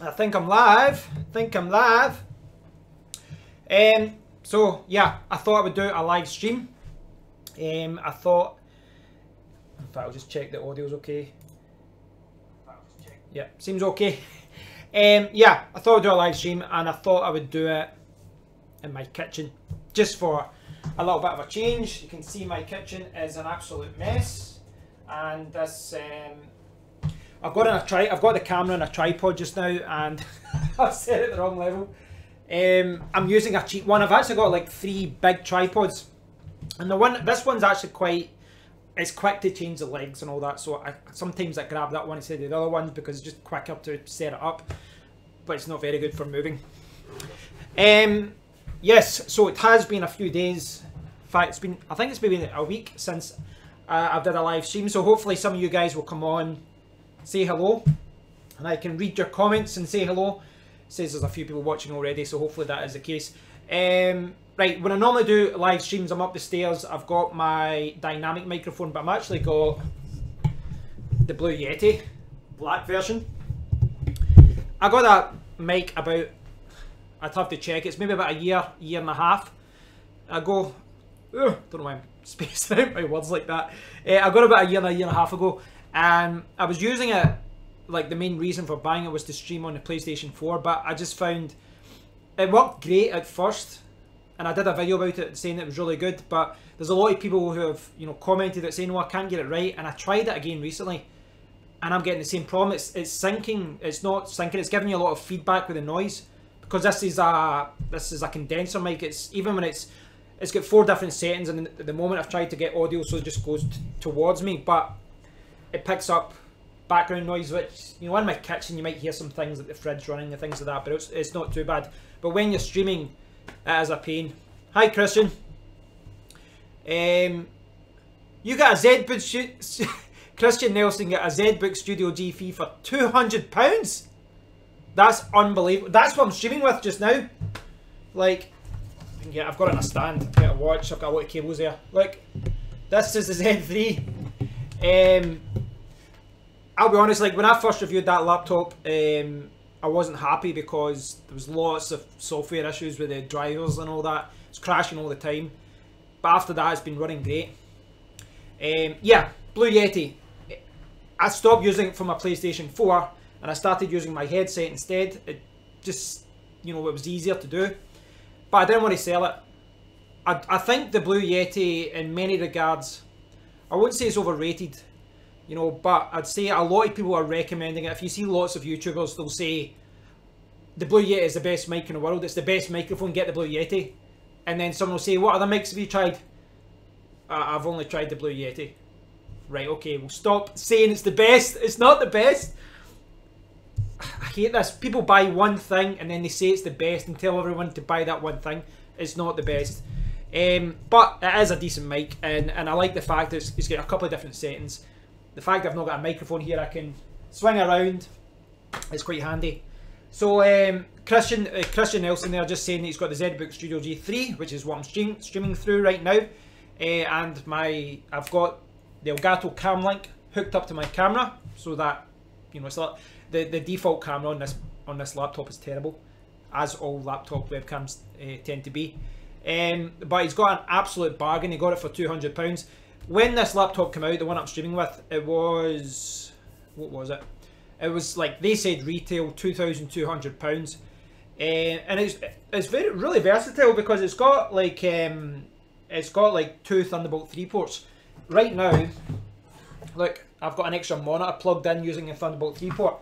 I think I'm live. So yeah, I thought I would do a live stream. I thought, in fact, I'll just check the audio's okay. Yeah, seems okay. Yeah, I thought I'd do a live stream, and I thought I would do it in my kitchen, just for a little bit of a change. You can see my kitchen is an absolute mess, and this. I've got the camera on a tripod just now, and I've set it at the wrong level. I'm using a cheap one. I've actually got like 3 big tripods, and this one's actually it's quick to change the legs and all that. So sometimes I grab that one instead of the other ones because it's just quicker to set it up, but it's not very good for moving. Yes, so it has been a few days. In fact, I think it's been a week since I've done a live stream. So hopefully some of you guys will come on, say hello, and I can read your comments and say hello. It says there's a few people watching already, so hopefully that is the case. Right, when I normally do live streams, I'm up the stairs. I've got my dynamic microphone, but I've actually got the Blue Yeti black version. I got that mic about, I'd have to check, it's maybe about a year and a half ago. Don't know why I'm spacing out my words like that. I got about a year and a half ago, and I was using it, like the main reason for buying it was to stream on the PlayStation 4, but I just found it worked great at first, and I did a video about it saying it was really good, but there's a lot of people who have, you know, commented it saying, no, I can't get it right, and I tried it again recently, and I'm getting the same problem. It's syncing, it's not syncing, it's giving you a lot of feedback with the noise, because this is a condenser mic. It's even when it's got 4 different settings, and at the moment I've tried to get audio so it just goes towards me, but it picks up background noise, which, you know, in my kitchen you might hear some things like the fridge running and things like that, but it's not too bad. But when you're streaming, it is a pain. Hi Christian. You got a Z-Book Christian Nelson got a Z-Book Studio G3 for £200. That's unbelievable. That's what I'm streaming with just now. Like, yeah, I've got it in a stand. I've got a watch. I've got a lot of cables there. Look, this is the Z3. I'll be honest, like when I first reviewed that laptop, I wasn't happy because there was lots of software issues with the drivers and all that. It's crashing all the time. But after that, it's been running great. Yeah, Blue Yeti. I stopped using it for my PlayStation 4 and I started using my headset instead. It just, you know, it was easier to do. But I didn't want to sell it. I think the Blue Yeti, in many regards, I wouldn't say it's overrated, you know, but I'd say a lot of people are recommending it. If you see lots of YouTubers, they'll say the Blue Yeti is the best mic in the world. It's the best microphone. Get the Blue Yeti. And then someone will say, what other mics have you tried? I've only tried the Blue Yeti. Right, okay, we'll stop saying it's the best. It's not the best. I hate this. People buy one thing and then they say it's the best and tell everyone to buy that one thing. It's not the best. But it is a decent mic, and I like the fact that it's got a couple of different settings. The fact I've not got a microphone here, I can swing around. It's quite handy. So Christian Nelson there just saying that he's got the Z-Book Studio G3, which is what I'm streaming through right now. And I've got the Elgato Cam Link hooked up to my camera, so that, you know, it's like the default camera on this laptop is terrible, as all laptop webcams tend to be. But he's got an absolute bargain. He got it for £200. When this laptop came out, the one I'm streaming with, it was, what was it? It was like, they said retail £2,200. And it's really versatile because it's got like 2 Thunderbolt 3 ports. Right now, look, I've got an extra monitor plugged in using a Thunderbolt 3 port.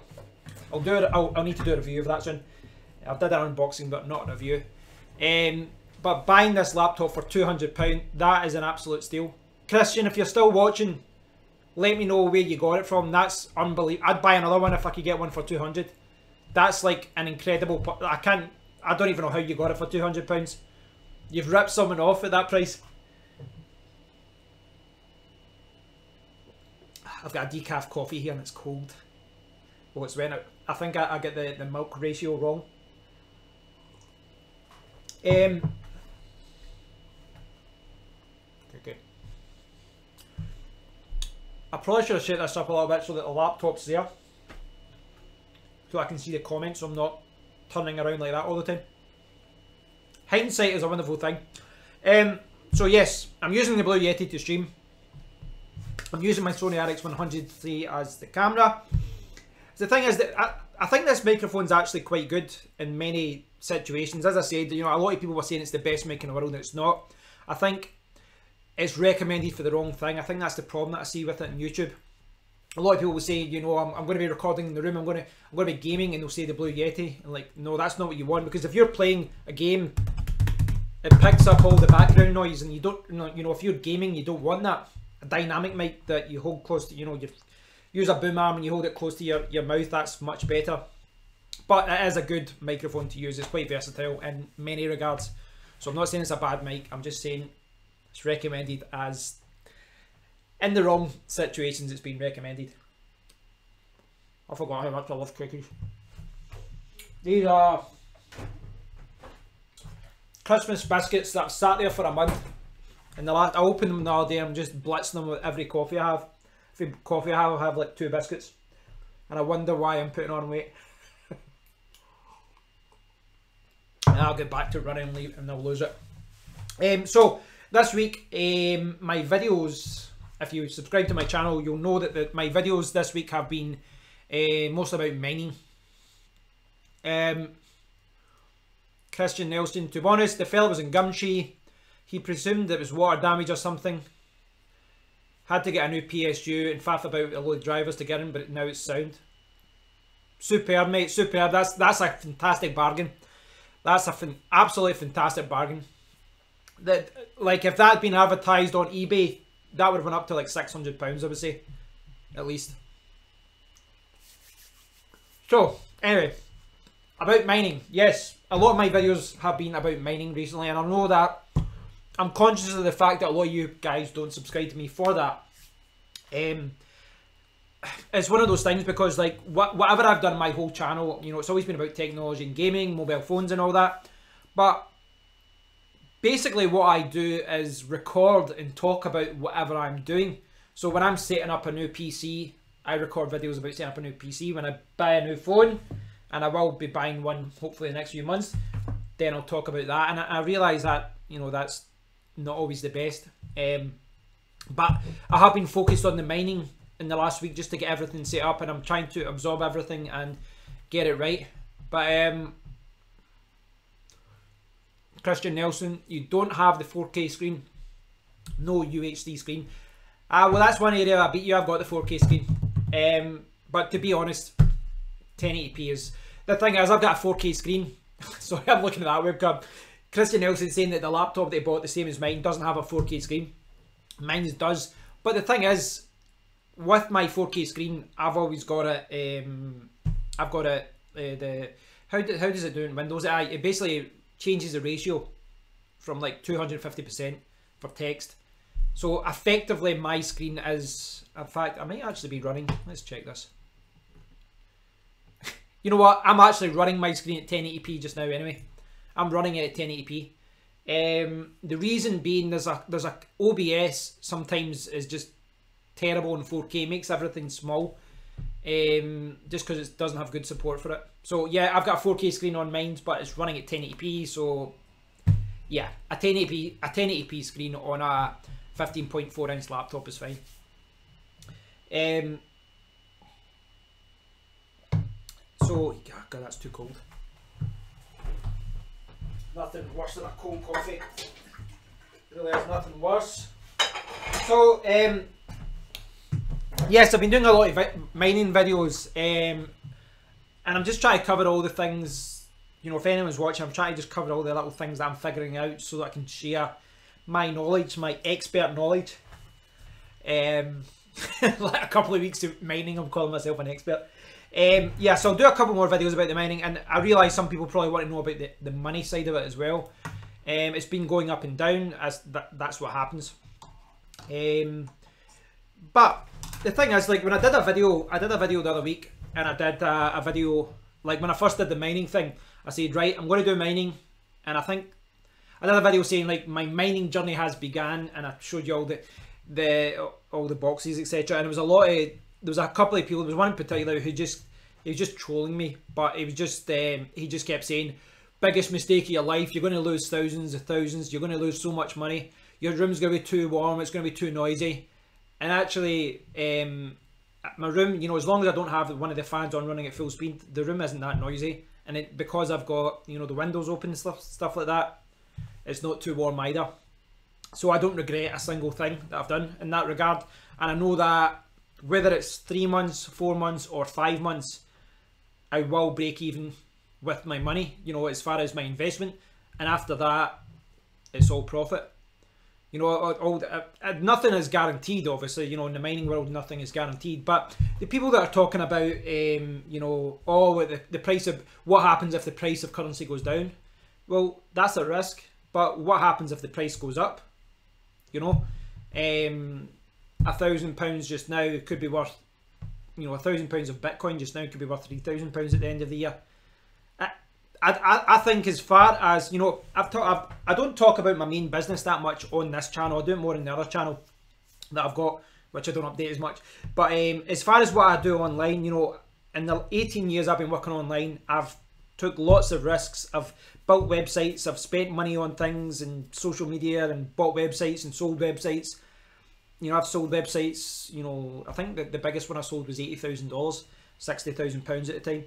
I'll need to do a review of that soon. I've done an unboxing, but not a review. But buying this laptop for £200, that is an absolute steal. Christian, if you're still watching, let me know where you got it from. That's unbelievable. I'd buy another one if I could get one for £200. That's like an incredible. I don't even know how you got it for £200. You've ripped someone off at that price. I've got a decaf coffee here and it's cold. Oh, it's went out. I think I get the milk ratio wrong. Okay. I probably should have set this up a little bit so that the laptop's there. so I can see the comments, so I'm not turning around like that all the time. Hindsight is a wonderful thing. So yes, I'm using the Blue Yeti to stream. I'm using my Sony RX100 as the camera. The thing is that I think this microphone's actually quite good in many situations. As I said, you know, a lot of people were saying it's the best mic in the world, and it's not. I think it's recommended for the wrong thing. I think that's the problem that I see with it on YouTube. A lot of people will say, you know, I'm going to be recording in the room, I'm going to be gaming, and they'll say the Blue Yeti. And like, no, that's not what you want, because if you're playing a game, it picks up all the background noise, and you don't, you know, if you're gaming, you don't want that. A dynamic mic that you hold close to, you know, you use a boom arm and you hold it close to your mouth, that's much better. But it is a good microphone to use. It's quite versatile in many regards. So I'm not saying it's a bad mic, I'm just saying it's recommended as, in the wrong situations it's been recommended. I forgot how much I love cookies. These are Christmas biscuits that I've sat there for a month. And I opened them the other day, I'm just blitzing them with every coffee I have. Every coffee I have like 2 biscuits. And I wonder why I'm putting on weight. And I'll get back to running and leave and I'll lose it. So this week, my videos, if you subscribe to my channel, you'll know that my videos this week have been mostly about mining. Christian Nelson, to be honest, the fella was in Gumtree. He presumed it was water damage or something. Had to get a new PSU and faff about a load of drivers to get in, but now it's sound. Superb, mate, superb. That's a fantastic bargain. That's a absolutely fantastic bargain. That, like, if that had been advertised on eBay, that would have went up to like £600, I would say, at least. So, anyway, about mining. Yes, a lot of my videos have been about mining recently, and I know that I'm conscious of the fact that a lot of you guys don't subscribe to me for that. It's one of those things because, like, whatever I've done in my whole channel, you know, it's always been about technology and gaming, mobile phones and all that. But basically what I do is record and talk about whatever I'm doing. So when I'm setting up a new PC, I record videos about setting up a new PC. When I buy a new phone, and I will be buying one hopefully in the next few months, then I'll talk about that. And I realise that, you know, that's not always the best. But I have been focused on the mining in the last week just to get everything set up, and I'm trying to absorb everything and get it right. But Christian Nelson, you don't have the 4K screen, no UHD screen. Well, that's one area I beat you. I've got the 4K screen, but to be honest, 1080p is the thing. Is I've got a 4K screen. Sorry, I'm looking at that webcam. Christian Nelson saying that the laptop that he bought, the same as mine, doesn't have a 4K screen. Mine does. But the thing is, with my 4K screen, I've always got it. I've got it. How does it do in Windows? It basically changes the ratio from like 250% for text. So effectively, my screen is. In fact, I might actually be running. Let's check this. You know what? I'm actually running my screen at 1080p just now. Anyway, I'm running it at 1080p. The reason being, there's a OBS sometimes is just terrible in 4K, makes everything small, just because it doesn't have good support for it. So yeah, I've got a 4K screen on mine, but it's running at 1080p. So yeah, a 1080p screen on a 15.4 inch laptop is fine. So God, that's too cold. Nothing worse than a cold coffee. Really, there's nothing worse. So yes, I've been doing a lot of mining videos, and I'm just trying to cover all the things. You know, if anyone's watching, I'm trying to just cover all the little things that I'm figuring out so that I can share my knowledge, my expert knowledge. Like a couple of weeks of mining, I'm calling myself an expert. Yeah, so I'll do a couple more videos about the mining, and I realise some people probably want to know about the money side of it as well. It's been going up and down, as that's what happens. But the thing is, like, when I did a video the other week, and I did a video, like when I first did the mining thing, I said, right, I'm going to do mining, and I think I did a video saying, like, my mining journey has begun, and I showed you all the boxes, etc. And there was a couple of people. There was one in particular who he was just trolling me, but he was just he just kept saying, biggest mistake of your life, you're going to lose thousands of thousands, you're going to lose so much money, your room's going to be too warm, it's going to be too noisy. And actually, my room, you know, as long as I don't have one of the fans on running at full speed, the room isn't that noisy. And because I've got, you know, the windows open and stuff like that, it's not too warm either. So I don't regret a single thing that I've done in that regard. And I know that whether it's 3 months, 4 months or 5 months, I will break even with my money, you know, as far as my investment. And after that, it's all profit. You know, nothing is guaranteed, obviously. You know, in the mining world, nothing is guaranteed. But the people that are talking about, you know, the price of, what happens if the price of currency goes down? Well, that's a risk. But what happens if the price goes up? You know, £1,000 just now could be worth, you know, £1,000 of Bitcoin just now could be worth £3,000 at the end of the year. I think, as far as, you know, I don't talk about my main business that much on this channel. I do it more on the other channel that I've got, which I don't update as much. But as far as what I do online, you know, in the 18 years I've been working online, I've took lots of risks. I've built websites, I've spent money on things and social media, and bought websites and sold websites. You know, I've sold websites, you know, I think that the biggest one I sold was $80,000, £60,000 at the time.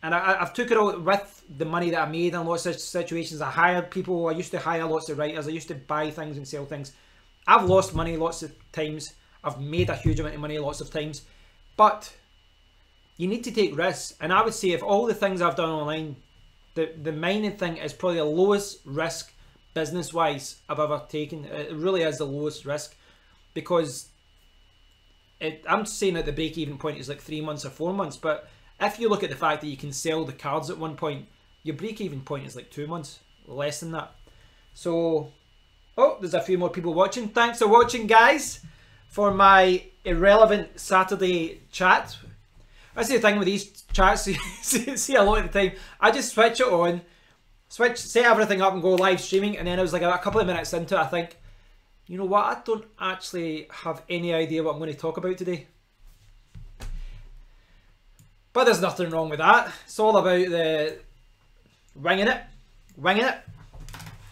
And I've took it all with the money that I made in lots of situations. I hired people, I used to hire lots of writers, I used to buy things and sell things. I've lost money lots of times, I've made a huge amount of money lots of times. But you need to take risks. And I would say, of all the things I've done online, the mining thing is probably the lowest risk business-wise I've ever taken. It really is the lowest risk, because I'm saying that the break-even point is like 3 months or 4 months, but if you look at the fact that you can sell the cards at one point, your break-even point is like 2 months, less than that. So, oh, there's a few more people watching. Thanks for watching, guys, for my irrelevant Saturday chat. That's the thing with these chats, see a lot of the time, I just switch it on, set everything up and go live streaming, and then I was like a couple of minutes into it, I think, you know what, I don't actually have any idea what I'm going to talk about today. But there's nothing wrong with that. It's all about the winging it.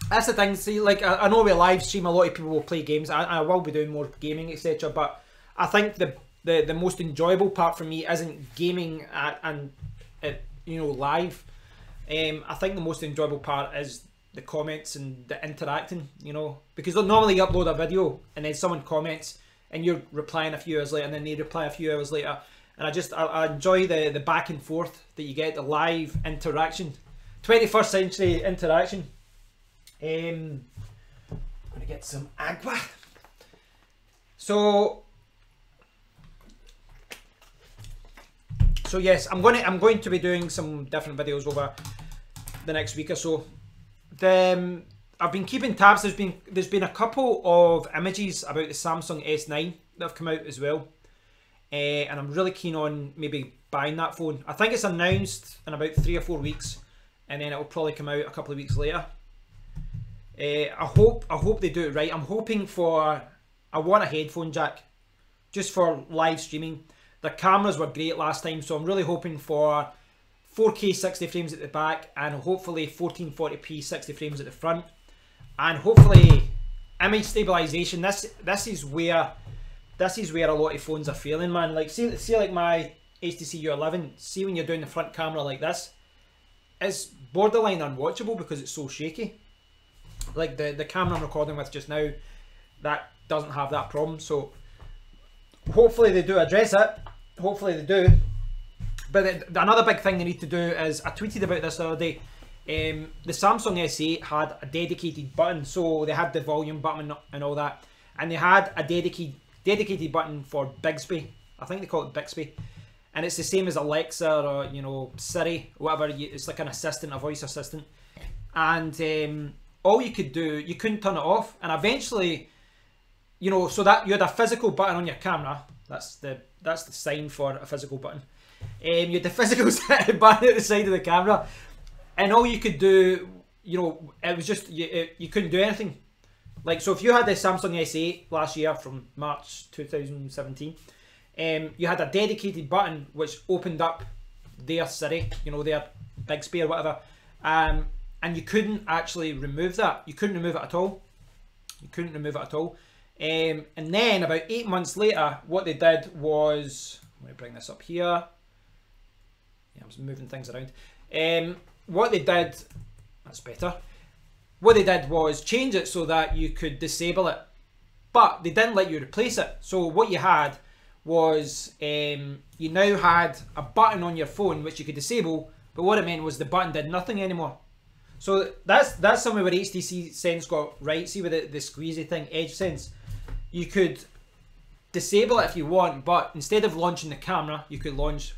That's the thing. See, like, I know we live stream, a lot of people will play games. I will be doing more gaming, etc. But I think the most enjoyable part for me isn't gaming and you know, live. I think the most enjoyable part is the comments and the interacting. You know, because they'll normally upload a video and then someone comments and you're replying a few hours later, and then they reply a few hours later. And I enjoy the back and forth that you get, the live interaction. 21st century interaction. I'm going to get some agua. So yes, I'm going to be doing some different videos over the next week or so. I've been keeping tabs. There's been a couple of images about the Samsung S9 that have come out as well. And I'm really keen on maybe buying that phone. I think it's announced in about 3 or 4 weeks, and then it will probably come out a couple of weeks later. I hope they do it right. I'm hoping for, I want a headphone jack, just for live streaming. The cameras were great last time, so I'm really hoping for 4K 60 frames at the back, and hopefully 1440p 60 frames at the front, and hopefully image stabilization. This is where a lot of phones are failing, man. Like, see like my HTC U11, see when you're doing the front camera like this, it's borderline unwatchable because it's so shaky. Like the camera I'm recording with just now, that doesn't have that problem. So hopefully they do address it. Hopefully they do. But another big thing they need to do is, I tweeted about this the other day, the Samsung S8 had a dedicated button. So they had the volume button and all that, and they had a dedicated button for Bixby. I think they call it Bixby, and it's the same as Alexa or, you know, Siri, whatever. It's like an assistant, a voice assistant, and all you could do, you couldn't turn it off. And eventually, you know, so that you had a physical button on your camera. That's the sign for a physical button. You had the physical button at the side of the camera, and all you could do, you know, it was just you couldn't do anything. Like, so if you had the Samsung S8 last year from March 2017, You had a dedicated button which opened up their Siri, you know, their Bixby or whatever, and you couldn't actually remove that. You couldn't remove it at all. You couldn't remove it at all. And then about 8 months later, what they did was, I'm going to bring this up here. Yeah, I was moving things around. What they did, that's better. What they did was change it so that you could disable it, but they didn't let you replace it. So what you had was, you now had a button on your phone which you could disable, but what it meant was the button did nothing anymore. So that's something where HTC Sense got right. See with the squeezy thing, Edge Sense, you could disable it if you want, but instead of launching the camera, you could launch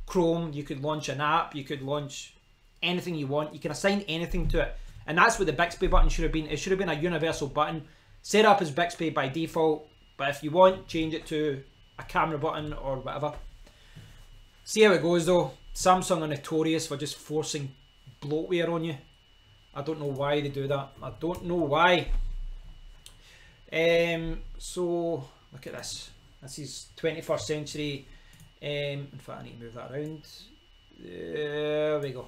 Chrome, you could launch an app, you could launch anything you want. You can assign anything to it, and that's what the Bixby button should have been. It should have been a universal button, set up as Bixby by default, but if you want, change it to a camera button or whatever. See how it goes though. Samsung are notorious for just forcing bloatware on you. I don't know why they do that. I don't know why. So look at this. This is 21st century. In fact, I need to move that around. There we go.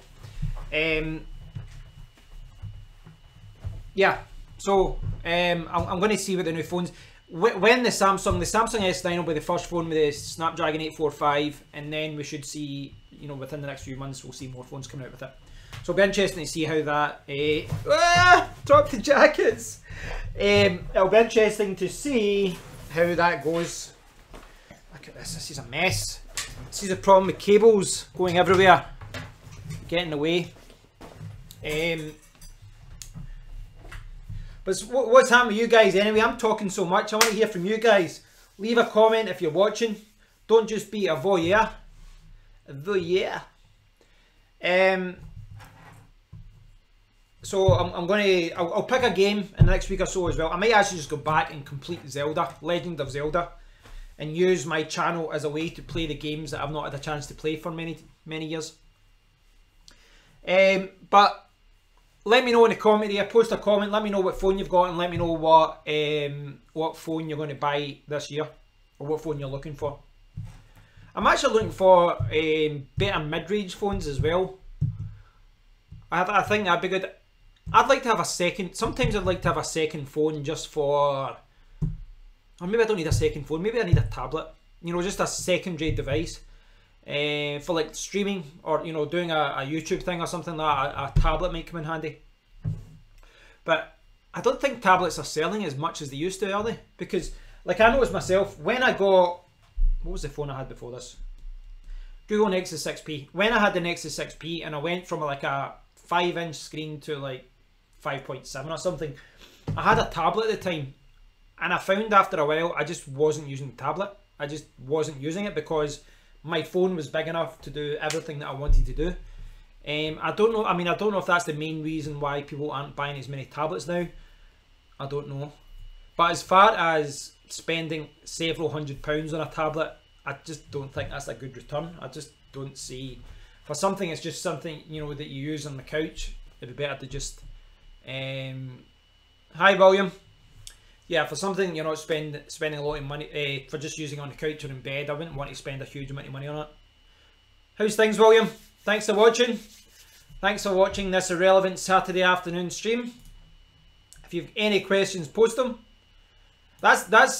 Yeah. So I'm going to see what the new phones. When the Samsung S9 will be the first phone with the Snapdragon 845, and then we should see, you know, within the next few months we'll see more phones coming out with it. So it'll be interesting to see how that drop the jackets. It'll be interesting to see how that goes. Look at this. This is a mess. This is a problem with cables going everywhere, getting in the way. But what's happening with you guys anyway? I'm talking so much. I want to hear from you guys. Leave a comment if you're watching. Don't just be a voyeur. A voyeur. So I'll pick a game in the next week or so as well. I might actually just go back and complete Zelda, Legend of Zelda, and use my channel as a way to play the games that I've not had a chance to play for many years. But let me know in the comment here. Post a comment. Let me know what phone you've got, and let me know what phone you're going to buy this year, or what phone you're looking for. I'm actually looking for better mid-range phones as well. I think that'd be good. I'd like to have a second. Sometimes I'd like to have a second phone just for, or maybe I don't need a second phone. Maybe I need a tablet. You know, just a secondary device for like streaming, or you know, doing a YouTube thing or something like that. A tablet might come in handy. But I don't think tablets are selling as much as they used to, are they? Because like I noticed myself when I got, what was the phone I had before this? Google Nexus 6P. When I had the Nexus 6P and I went from like a 5-inch screen to like 5.7 or something, I had a tablet at the time, and I found after a while I just wasn't using the tablet. I just wasn't using it because my phone was big enough to do everything that I wanted to do. I don't know. I mean, I don't know if that's the main reason why people aren't buying as many tablets now. I don't know. But as far as spending several £100s on a tablet, I just don't think that's a good return. I just don't see, for something it's just something, you know, that you use on the couch, it'd be better to just hi William. Yeah, for something you're not spending a lot of money for just using on the couch or in bed, I wouldn't want to spend a huge amount of money on it. How's things, William? Thanks for watching. Thanks for watching this irrelevant Saturday afternoon stream. If you've any questions, post them. That's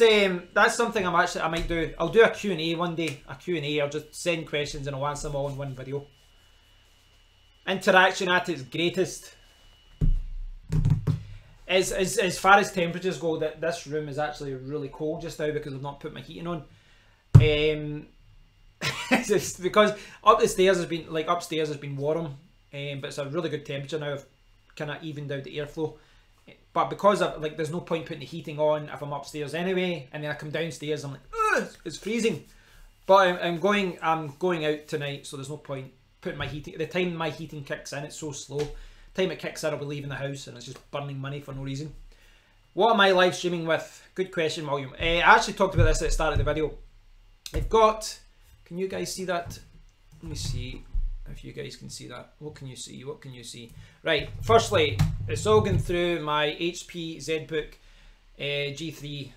something I might do. I'll do a Q&A one day. A Q&A. I'll just send questions and I'll answer them all in one video. Interaction at its greatest. As far as temperatures go, that this room is actually really cold just now because I've not put my heating on. It's just because upstairs has been warm, but it's a really good temperature now. I've kind of evened out the airflow. But because of, like, there's no point putting the heating on if I'm upstairs anyway, and then I come downstairs, I'm like, ugh, it's freezing. But I'm going out tonight, so there's no point putting my heating. The time my heating kicks in, it's so slow. The time it kicks in, I'll be leaving the house, and it's just burning money for no reason. What am I live streaming with? Good question, William. I actually talked about this at the start of the video. I've got, can you guys see that? Let me see if you guys can see that. What can you see? What can you see? Right, firstly, it's all going through my HP ZBook G3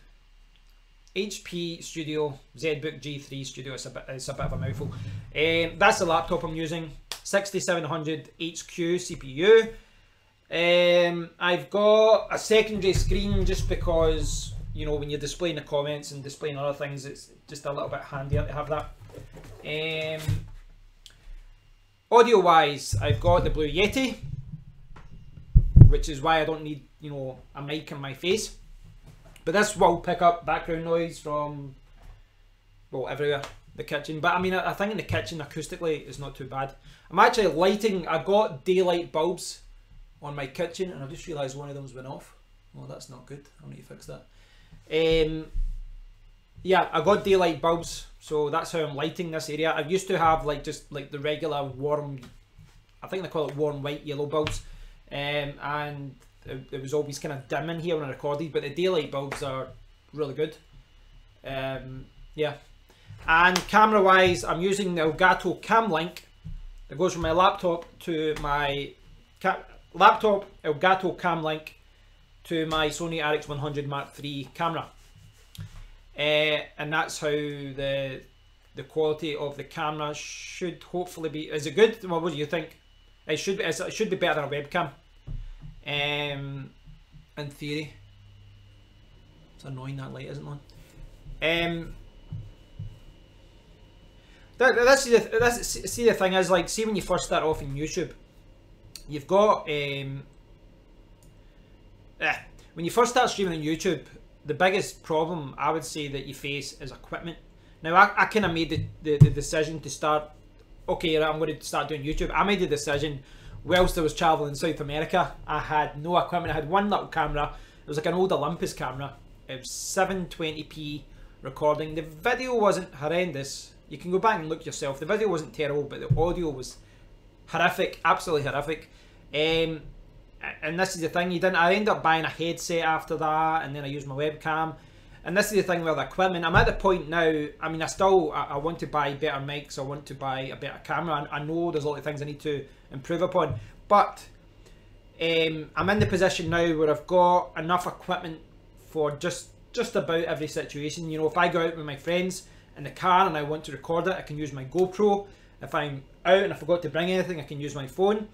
HP Studio ZBook G3 Studio. It's a bit of a mouthful. That's the laptop I'm using. 6700 HQ CPU. I've got a secondary screen just because, you know, when you're displaying the comments and displaying other things, it's just a little bit handier to have that. Audio wise, I've got the Blue Yeti, which is why I don't need, you know, a mic in my face. But this will pick up background noise from, well, everywhere, the kitchen. But I mean, I think in the kitchen acoustically it's not too bad. I'm actually lighting, I got daylight bulbs on my kitchen and I just realised one of them's went off. Well, that's not good, I'll need to fix that. Yeah, I got daylight bulbs, so that's how I'm lighting this area. I used to have like just like the regular warm, I think they call it warm white yellow bulbs, and it was always kind of dim in here when I recorded, but the daylight bulbs are really good. Yeah, and camera wise, I'm using the Elgato Cam Link that goes from my laptop to my Elgato Cam Link to my Sony RX100 Mark III camera. And that's how the quality of the camera should hopefully be. Is it good? Well, what do you think? It should be better than a webcam. In theory. It's annoying that light isn't on. See the thing is, like, see when you first start off in YouTube, you've got when you first start streaming on YouTube, the biggest problem I would say that you face is equipment. Now I kind of made the decision to start, okay, I'm going to start doing YouTube. I made the decision whilst I was travelling in South America. I had no equipment. I had one little camera. It was like an old Olympus camera. It was 720p recording. The video wasn't horrendous. You can go back and look yourself. The video wasn't terrible, but the audio was horrific, absolutely horrific. And this is the thing, I ended up buying a headset after that, and then I used my webcam. And this is the thing with the equipment. I'm at the point now, I mean, I want to buy better mics, I want to buy a better camera. I know there's a lot of things I need to improve upon, but I'm in the position now where I've got enough equipment for just about every situation. You know, if I go out with my friends in the car and I want to record it, I can use my GoPro. If I'm out and I forgot to bring anything, I can use my phone.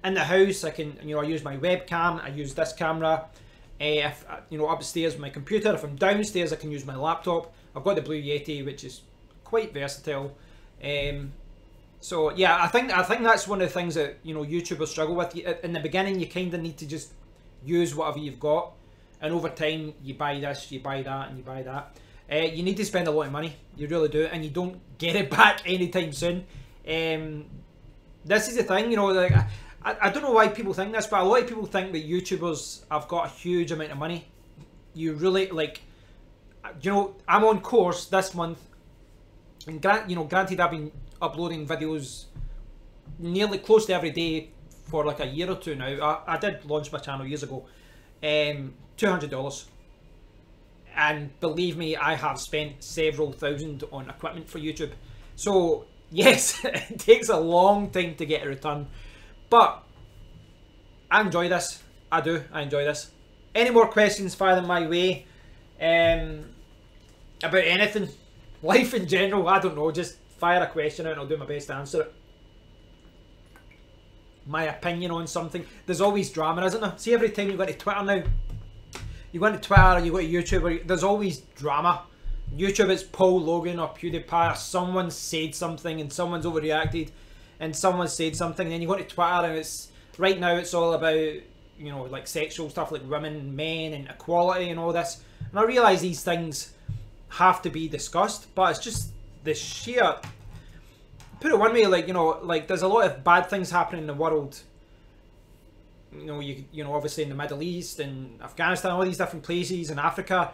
In the house, I can, you know, I use my webcam, I use this camera. If, you know, upstairs with my computer, if I'm downstairs, I can use my laptop. I've got the Blue Yeti, which is quite versatile. So yeah, I think that's one of the things that, you know, YouTubers struggle with. In the beginning, you kind of need to just use whatever you've got, and over time, you buy this, you buy that, and you buy that. You need to spend a lot of money, you really do, and you don't get it back anytime soon. This is the thing, you know, like, I don't know why people think this, but a lot of people think that YouTubers have got a huge amount of money. You really, like, you know, I'm on course this month, and granted I've been uploading videos nearly close to every day for like a year or two now. I did launch my channel years ago. $200. And believe me, I have spent several thousand on equipment for YouTube. So yes, it takes a long time to get a return. But I enjoy this. I do. I enjoy this. Any more questions, fire them my way. About anything. Life in general, I don't know. Just fire a question out and I'll do my best to answer it. My opinion on something. There's always drama, isn't there? See, every time you go to Twitter now, you go into Twitter, you go to YouTube, there's always drama. YouTube, it's Paul Logan or PewDiePie, or someone said something and someone's overreacted, and someone said something, and then you go to Twitter and it's, right now it's all about, you know, like sexual stuff, like women and men and equality and all this. And I realise these things have to be discussed, but it's just the sheer, put it one way, like, you know, like there's a lot of bad things happening in the world. You know, obviously in the Middle East and Afghanistan, all these different places in Africa,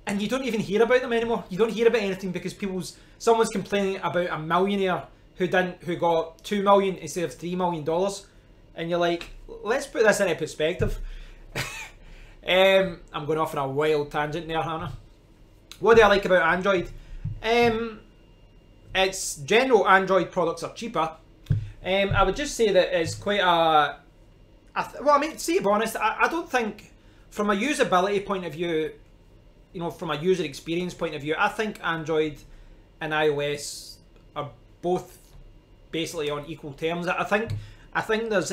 and you don't even hear about them anymore. You don't hear about anything because someone's complaining about a millionaire who got $2 million instead of $3 million, and you're like, let's put this into perspective. I'm going off on a wild tangent there, Hannah. What do I like about Android? Its general Android products are cheaper. I would just say that it's quite a... well, I mean, to be honest, I don't think, from a usability point of view, you know, from a user experience point of view, I think Android and iOS are both basically on equal terms. I think there's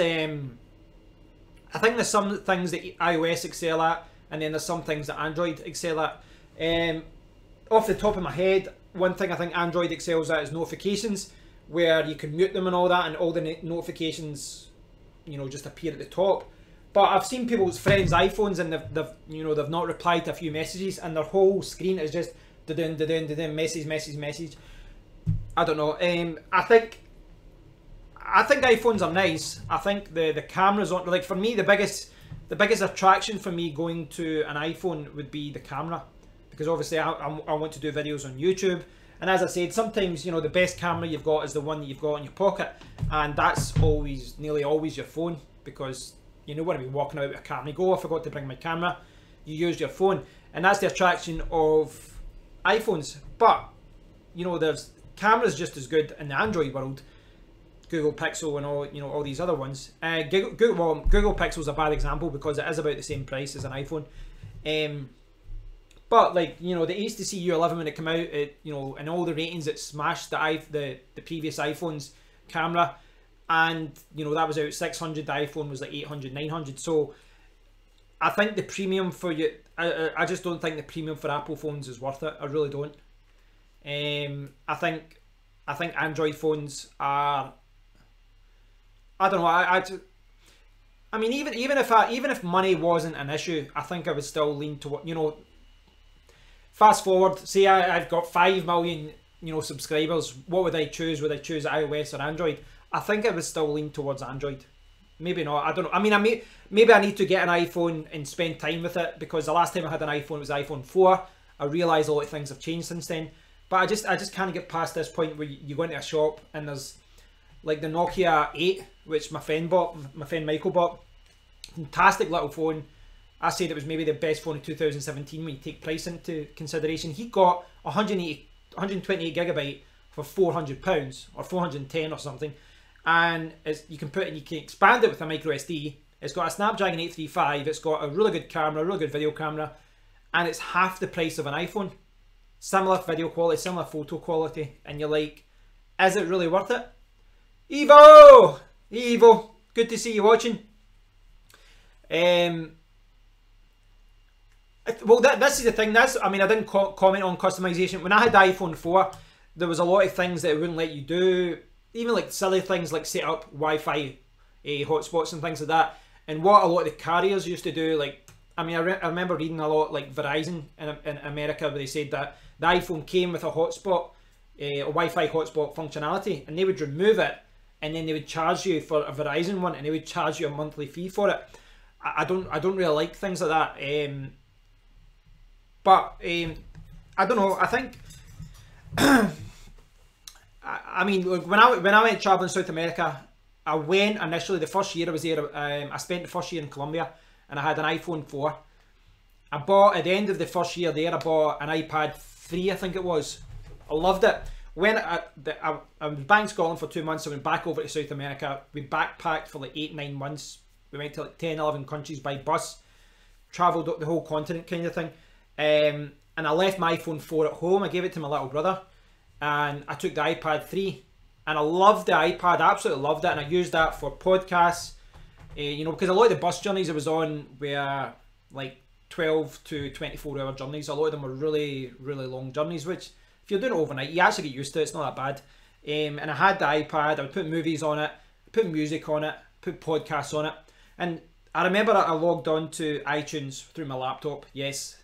some things that iOS excel at, and then there's some things that Android excel at. Off the top of my head, one thing I think Android excels at is notifications, where you can mute them and all that, and all the notifications, you know, just appear at the top. But I've seen people's friends' iPhones, and they've not replied to a few messages, and their whole screen is just message. I don't know. I think iPhones are nice. I think the cameras on, like, for me, the biggest attraction for me going to an iPhone would be the camera, because obviously I want to do videos on YouTube, and as I said, sometimes, you know, the best camera you've got is the one that you've got in your pocket, and that's nearly always your phone, because you know, when I be walking out with a camera, you go, I forgot to bring my camera, you use your phone, and that's the attraction of iPhones. But you know, there's cameras just as good in the Android world, Google Pixel and all, you know, all these other ones. Google Pixel's a bad example because it is about the same price as an iPhone. But like, you know, the HTC U11 when it came out, it, you know, and all the ratings, it smashed the previous iPhone's camera, and you know, that was out 600. The iPhone was like 800, 900. So I think the premium for you, I just don't think the premium for Apple phones is worth it. I really don't. I think Android phones are, I don't know. I mean, even if money wasn't an issue, I think I would still lean toward, you know, fast forward, say I've got 5 million, you know, subscribers. What would I choose? Would I choose iOS or Android? I think I would still lean towards Android. Maybe not. I don't know. I mean, maybe I need to get an iPhone and spend time with it, because the last time I had an iPhone was iPhone 4. I realise a lot of things have changed since then. But I just can't get past this point where you go into a shop and there's like the Nokia 8, which my friend Michael bought. Fantastic little phone. I said it was maybe the best phone in 2017 when you take price into consideration. He got 128 gigabyte for £400 or 410 or something, and you can expand it with a micro SD. It's got a Snapdragon 835. It's got a really good camera, a really good video camera, and it's half the price of an iPhone. Similar video quality, similar photo quality, and you're like, is it really worth it? Evo, good to see you watching. Well, this is the thing. I mean, I didn't comment on customization. When I had the iPhone 4, there was a lot of things that it wouldn't let you do. Even like silly things like set up Wi-Fi hotspots and things like that. And what a lot of the carriers used to do, like, I mean, I remember reading a lot, like Verizon in America, where they said that the iPhone came with a hotspot, a Wi-Fi hotspot functionality, and they would remove it, and then they would charge you for a Verizon one, and they would charge you a monthly fee for it. I don't really like things like that. But I don't know. I think I mean, look, when I went traveling South America, I went initially the first year I was there. I spent the first year in Colombia, and I had an iPhone 4. I bought, at the end of the first year there, I bought an iPad 3, I think it was. I loved it. When I was back in Scotland for 2 months, I went back over to South America. We backpacked for like 8-9 months. We went to like 10-11 countries by bus, travelled up the whole continent kind of thing. And I left my iPhone 4 at home. I gave it to my little brother, and I took the iPad 3, and I loved the iPad. I absolutely loved it, and I used that for podcasts. You know, because a lot of the bus journeys I was on were like 12 to 24 hour journeys. A lot of them were really, really long journeys, which if you're doing it overnight, you actually get used to it. It's not that bad. And I had the iPad. I would put movies on it, put music on it, put podcasts on it. And I remember I logged on to iTunes through my laptop. Yes,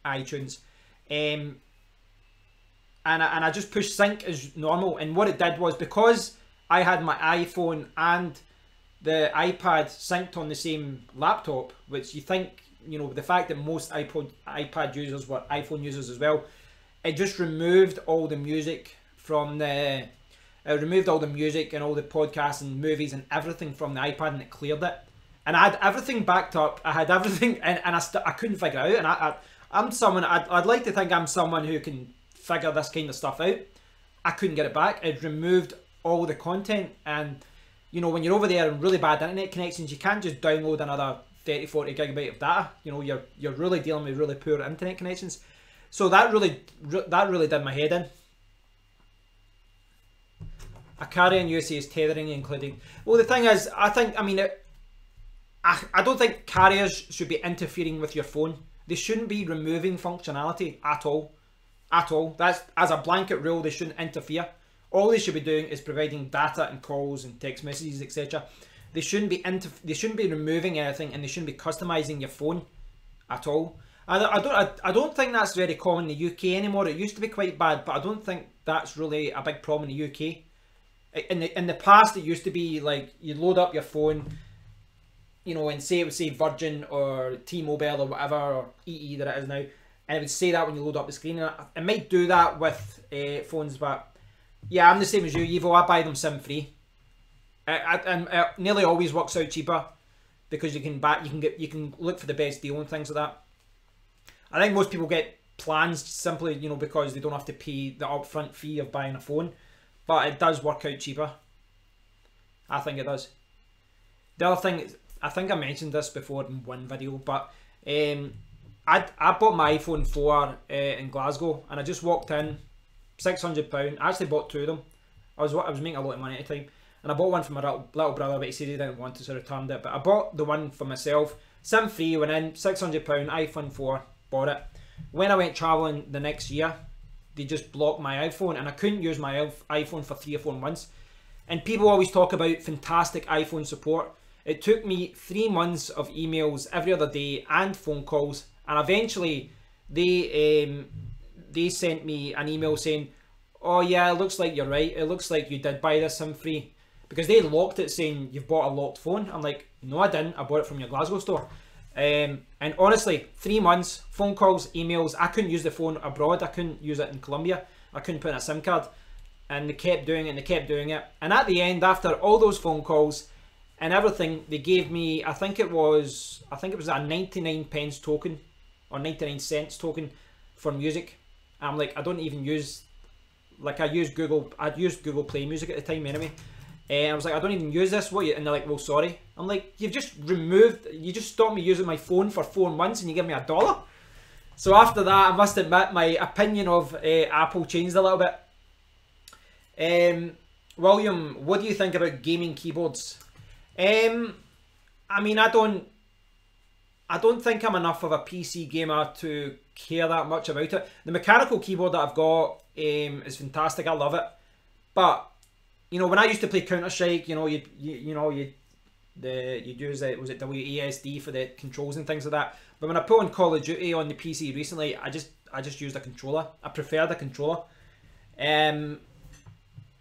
iTunes. And I just pushed sync as normal. And what it did was, because I had my iPhone and the iPad synced on the same laptop, which you think, you know, the fact that most iPad users were iPhone users as well, it just removed all the music from it removed all the music and all the podcasts and movies and everything from the iPad, and it cleared it. And I had everything backed up. I had everything, and I couldn't figure it out. And I'm someone, I'd like to think I'm someone who can figure this kind of stuff out. I couldn't get it back. It removed all the content, and you know, when you're over there and really bad internet connections, you can't just download another 30-40 gigabyte of data. You know, you're really dealing with really poor internet connections. So that really did my head in. A carrier in USA is tethering, including. Well, the thing is, I don't think carriers should be interfering with your phone. They shouldn't be removing functionality at all. At all. That's, as a blanket rule, they shouldn't interfere. All they should be doing is providing data and calls and text messages, etc. They shouldn't be removing anything, and they shouldn't be customizing your phone at all. I don't think that's very common in the UK anymore. It used to be quite bad, but I don't think that's really a big problem in the UK. In the past, it used to be like you'd load up your phone, you know, and say it would say Virgin or T-Mobile or whatever, or EE that it is now, and it would say that when you load up the screen. And it might do that with phones, but yeah, I'm the same as you, Evo. I buy them SIM free. And it nearly always works out cheaper because you can look for the best deal and things like that. I think most people get plans simply, you know, because they don't have to pay the upfront fee of buying a phone, but it does work out cheaper. I think it does. The other thing, I think I mentioned this before in one video, but I bought my iPhone 4 in Glasgow, and I just walked in, £600. I actually bought two of them. I was making a lot of money at the time, and I bought one for my little brother, but he said he didn't want to, so I returned it. But I bought the one for myself, SIM free, went in, £600, iPhone 4, bought it. When I went travelling the next year, they just blocked my iPhone, and I couldn't use my iPhone for 3 or 4 months. And people always talk about fantastic iPhone support. It took me 3 months of emails every other day and phone calls, and eventually they sent me an email saying, oh yeah, it looks like you're right, it looks like you did buy this SIM free, because they locked it saying you've bought a locked phone. I'm like, no I didn't, I bought it from your Glasgow store. And honestly, 3 months, phone calls, emails, I couldn't use the phone abroad, I couldn't use it in Colombia, I couldn't put in a SIM card, and they kept doing it and they kept doing it. And at the end, after all those phone calls and everything, they gave me, I think it was a 99 pence token or 99 cents token for music. I'm like, I don't even use, like, I'd used Google Play Music at the time anyway. And I was like, I don't even use this, what you? And they're like, well, sorry. I'm like, you just stopped me using my phone for 4 months and you give me $1. So after that, I must admit, my opinion of Apple changed a little bit. William, what do you think about gaming keyboards? I mean, I don't think I'm enough of a PC gamer to care that much about it. The mechanical keyboard that I've got is fantastic. I love it. But you know, when I used to play Counter-Strike, you know, you'd use it, was it WASD for the controls and things like that. But when I put on Call of Duty on the PC recently, I just used a controller. I prefer the controller.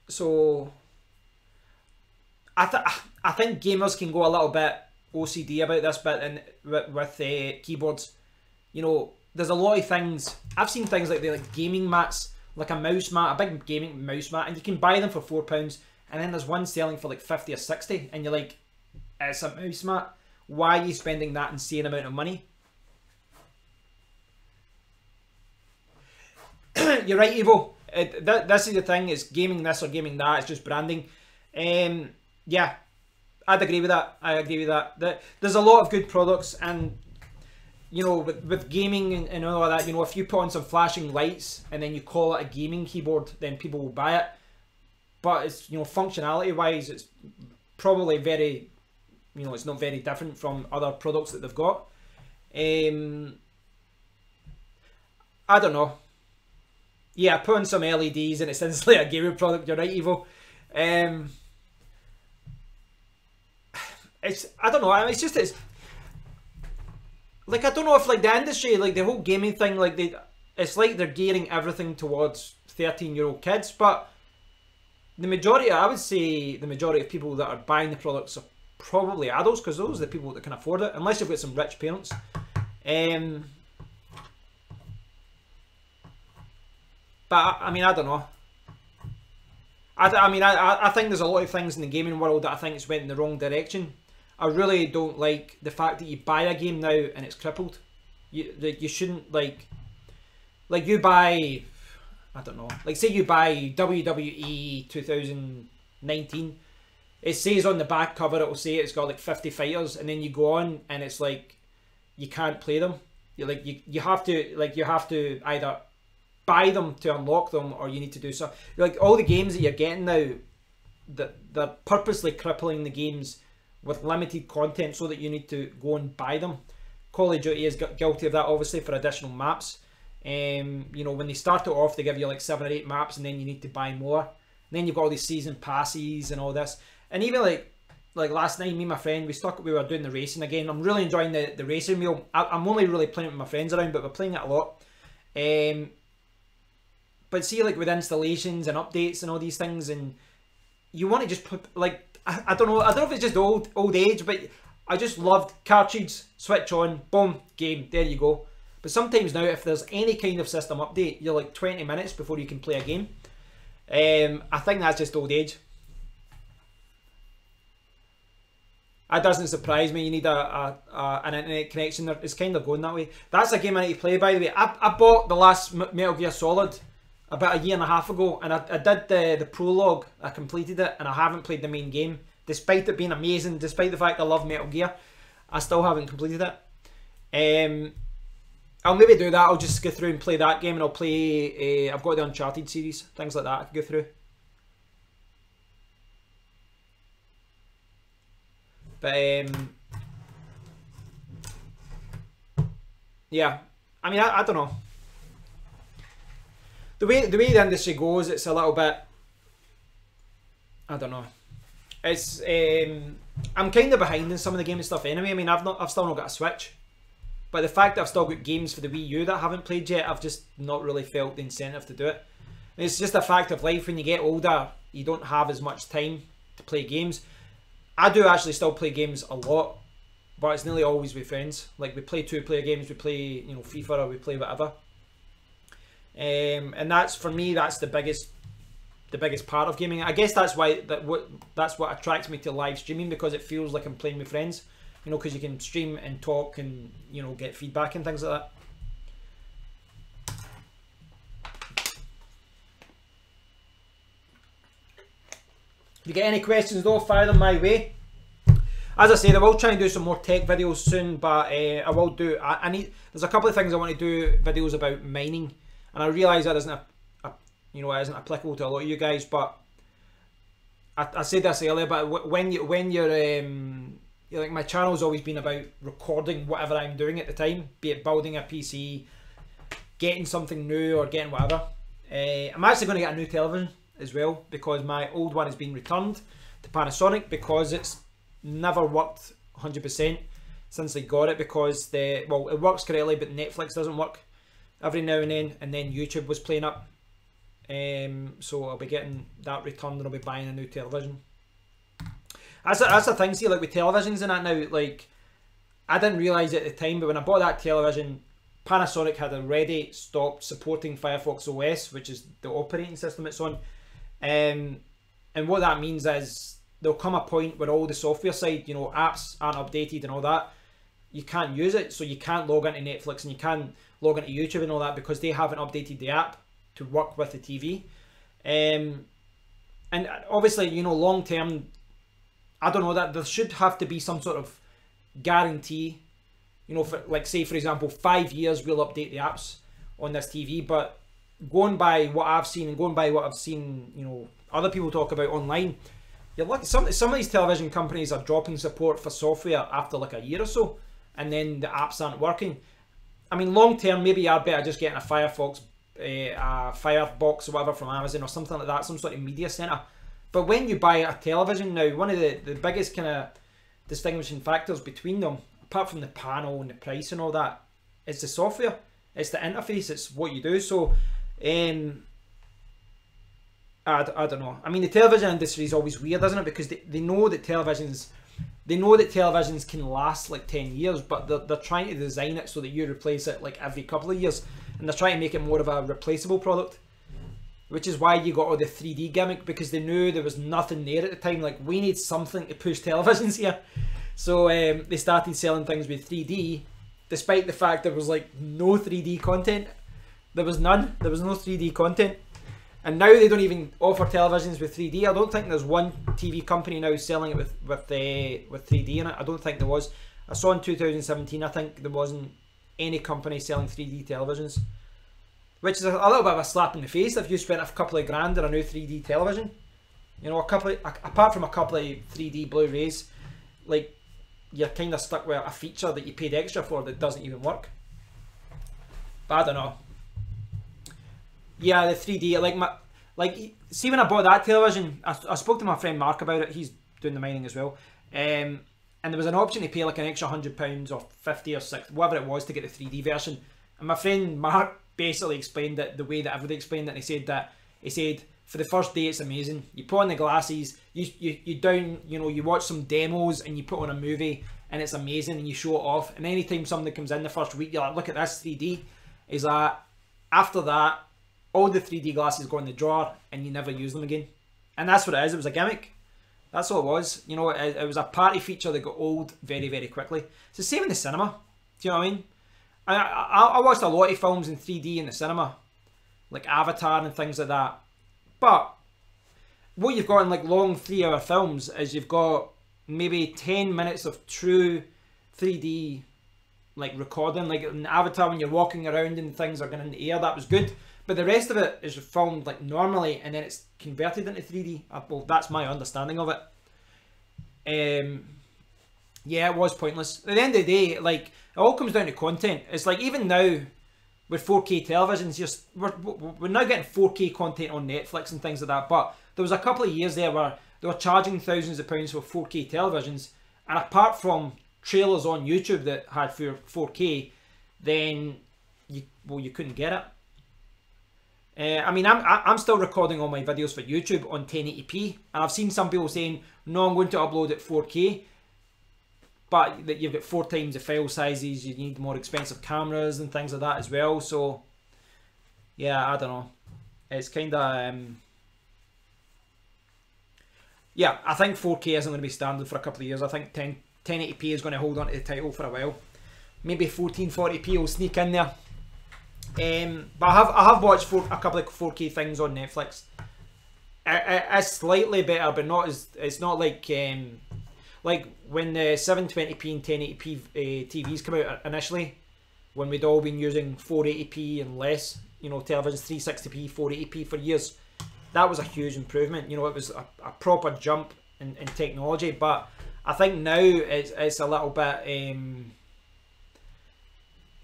So I think gamers can go a little bit OCD about this bit, and with keyboards, you know, there's a lot of things. I've seen things like gaming mats, like a mouse mat, a big gaming mouse mat, and you can buy them for £4, and then there's one selling for like 50 or 60, and you're like, it's a mouse mat. Why are you spending that insane amount of money? You're right, Evo. This is the thing, is gaming this or gaming that, it's just branding. Yeah, I'd agree with that. I agree with that. There's a lot of good products, and you know, with gaming and all of that, you know, if you put on some flashing lights and then you call it a gaming keyboard, then people will buy it. But it's, you know, functionality wise, it's probably very, you know, it's not very different from other products that they've got. I don't know. Yeah, put on some LEDs and it's instantly a gaming product. You're right, Evo. I don't know. It's like, I don't know if like the industry, like the whole gaming thing, like it's like they're gearing everything towards 13-year-old kids, but the majority, I would say the majority of people that are buying the products are probably adults, because those are the people that can afford it, unless you've got some rich parents. But I mean, I don't know. I think there's a lot of things in the gaming world that I think it's went in the wrong direction. I really don't like the fact that you buy a game now and it's crippled. You shouldn't, like you buy, I don't know, like say you buy WWE 2019, it says on the back cover, it'll say it's got like 50 fighters, and then you go on and it's like you can't play them. You're like you have to either buy them to unlock them, or you need to do so. Like all the games that you're getting now, that they're purposely crippling the games with limited content so that you need to go and buy them. Call of Duty is guilty of that, obviously, for additional maps. You know, when they start it off, they give you like 7 or 8 maps, and then you need to buy more. And then you've got all these season passes and all this. And even like last night, me and my friend, we were doing the racing again. I'm really enjoying the racing wheel. I'm only really playing it with my friends around, but we're playing it a lot. But see, like with installations and updates and all these things, and you want to just put, like, I don't know if it's just old age, but I just loved cartridge, switch on, boom, game, there you go. But sometimes now, if there's any kind of system update, you're like 20 minutes before you can play a game. I think that's just old age. That doesn't surprise me. You need an internet connection. It's kind of going that way. That's a game I need to play, by the way. I bought the last Metal Gear Solid about a year and a half ago, and I did the prologue. I completed it, and I haven't played the main game. Despite it being amazing, despite the fact I love Metal Gear, I still haven't completed it. I'll maybe do that. I'll just go through and play that game, and I'll play... I've got the Uncharted series, things like that I can go through. But, yeah. I mean, I don't know. The way the industry goes, it's a little bit... I don't know. It's... I'm kind of behind in some of the gaming stuff anyway. I mean, I've still not got a Switch. But the fact that I've still got games for the Wii U that I haven't played yet, I've just not really felt the incentive to do it. It's just a fact of life. When you get older, you don't have as much time to play games. I do actually still play games a lot, but it's nearly always with friends. Like, we play 2-player games, we play, you know, FIFA, or we play whatever. And that's, for me, that's the biggest part of gaming. I guess that's why that's what attracts me to live streaming, because it feels like I'm playing with friends. You know, because you can stream and talk and, you know, get feedback and things like that. If you get any questions though, fire them my way. As I said, I will try and do some more tech videos soon, but I will do... there's a couple of things I want to do videos about mining, and I realise that isn't isn't applicable to a lot of you guys, but I said this earlier, but when you're like, my channel's always been about recording whatever I'm doing at the time, be it building a PC, getting something new, or getting whatever. I'm actually going to get a new television as well, because my old one has been returned to Panasonic because it's never worked 100% since they got it, because it works correctly, but Netflix doesn't work every now and then YouTube was playing up. So I'll be getting that returned, and I'll be buying a new television. That's the thing, see, like with televisions and that now, like, I didn't realise it at the time, but when I bought that television, Panasonic had already stopped supporting Firefox OS, which is the operating system it's on. And what that means is there'll come a point where all the software side, you know, apps aren't updated and all that, you can't use it, so you can't log into Netflix and you can't log into YouTube and all that, because they haven't updated the app to work with the TV. And obviously, you know, long term, I don't know, that there should have to be some sort of guarantee, you know, for, like, say for example, 5 years we'll update the apps on this TV. But going by what I've seen, and going by what I've seen, you know, other people talk about online, you're lucky. Some of these television companies are dropping support for software after like a year or so, and then the apps aren't working. I mean, long term, maybe you're better just getting a Firebox or whatever from Amazon or something like that, some sort of media center. But when you buy a television now, one of the biggest kind of distinguishing factors between them, apart from the panel and the price and all that, is the software. It's the interface. It's what you do. So, I don't know. I mean, the television industry is always weird, isn't it? Because they know that televisions can last like 10 years, but they're trying to design it so that you replace it like every couple of years, and they're trying to make it more of a replaceable product. Which is why you got all the 3D gimmick, because they knew there was nothing there at the time. Like, we need something to push televisions here. So they started selling things with 3D, despite the fact there was like no 3D content. There was none. There was no 3D content. And now they don't even offer televisions with 3D. I don't think there's one TV company now selling it with 3D in it. I don't think there was. I saw in 2017, I think there wasn't any company selling 3D televisions, which is a little bit of a slap in the face if you spent a couple of grand on a new 3D television. You know, apart from a couple of 3D Blu-rays, like, you're kind of stuck with a feature that you paid extra for that doesn't even work. But I don't know. Yeah, the 3D, see when I bought that television, I spoke to my friend Mark about it. He's doing the mining as well. And there was an option to pay like an extra £100 or 50 or 60, whatever it was, to get the 3D version. And my friend Mark basically explained it the way that everybody explained it. And he said for the first day it's amazing. You put on the glasses, you watch some demos and you put on a movie and it's amazing and you show it off. And anytime somebody comes in the first week, you're like, look at this 3D. Is that after that, all the 3D glasses go in the drawer and you never use them again. And that's what it is. It was a gimmick. That's all it was. You know, it was a party feature that got old very, very quickly. It's the same in the cinema. Do you know what I mean? I watched a lot of films in 3D in the cinema, like Avatar and things like that. But what you've got in like long 3-hour films is you've got maybe 10 minutes of true 3D like recording. Like in Avatar, when you're walking around and things are going in the air, that was good. But the rest of it is filmed like normally and then it's converted into 3D. Well, that's my understanding of it. Yeah, it was pointless. At the end of the day, like, it all comes down to content. It's like, even now with 4K televisions, we're now getting 4K content on Netflix and things like that. But there was a couple of years there where they were charging thousands of pounds for 4K televisions, and apart from trailers on YouTube that had 4K, then you couldn't get it. I mean, I'm still recording all my videos for YouTube on 1080p, and I've seen some people saying, no, I'm going to upload it 4K, but that you've got 4 times the file sizes, you need more expensive cameras and things like that as well. So yeah, I don't know, it's kind of yeah, I think 4K isn't going to be standard for a couple of years. I think 1080p is going to hold on to the title for a while. Maybe 1440p will sneak in there. But I have watched a couple of 4K things on Netflix. It's slightly better, but not as, it's not like when the 720p and 1080p TVs came out initially, when we'd all been using 480p and less, you know, televisions, 360p, 480p for years. That was a huge improvement. You know, it was a proper jump in technology. But I think now it's a little bit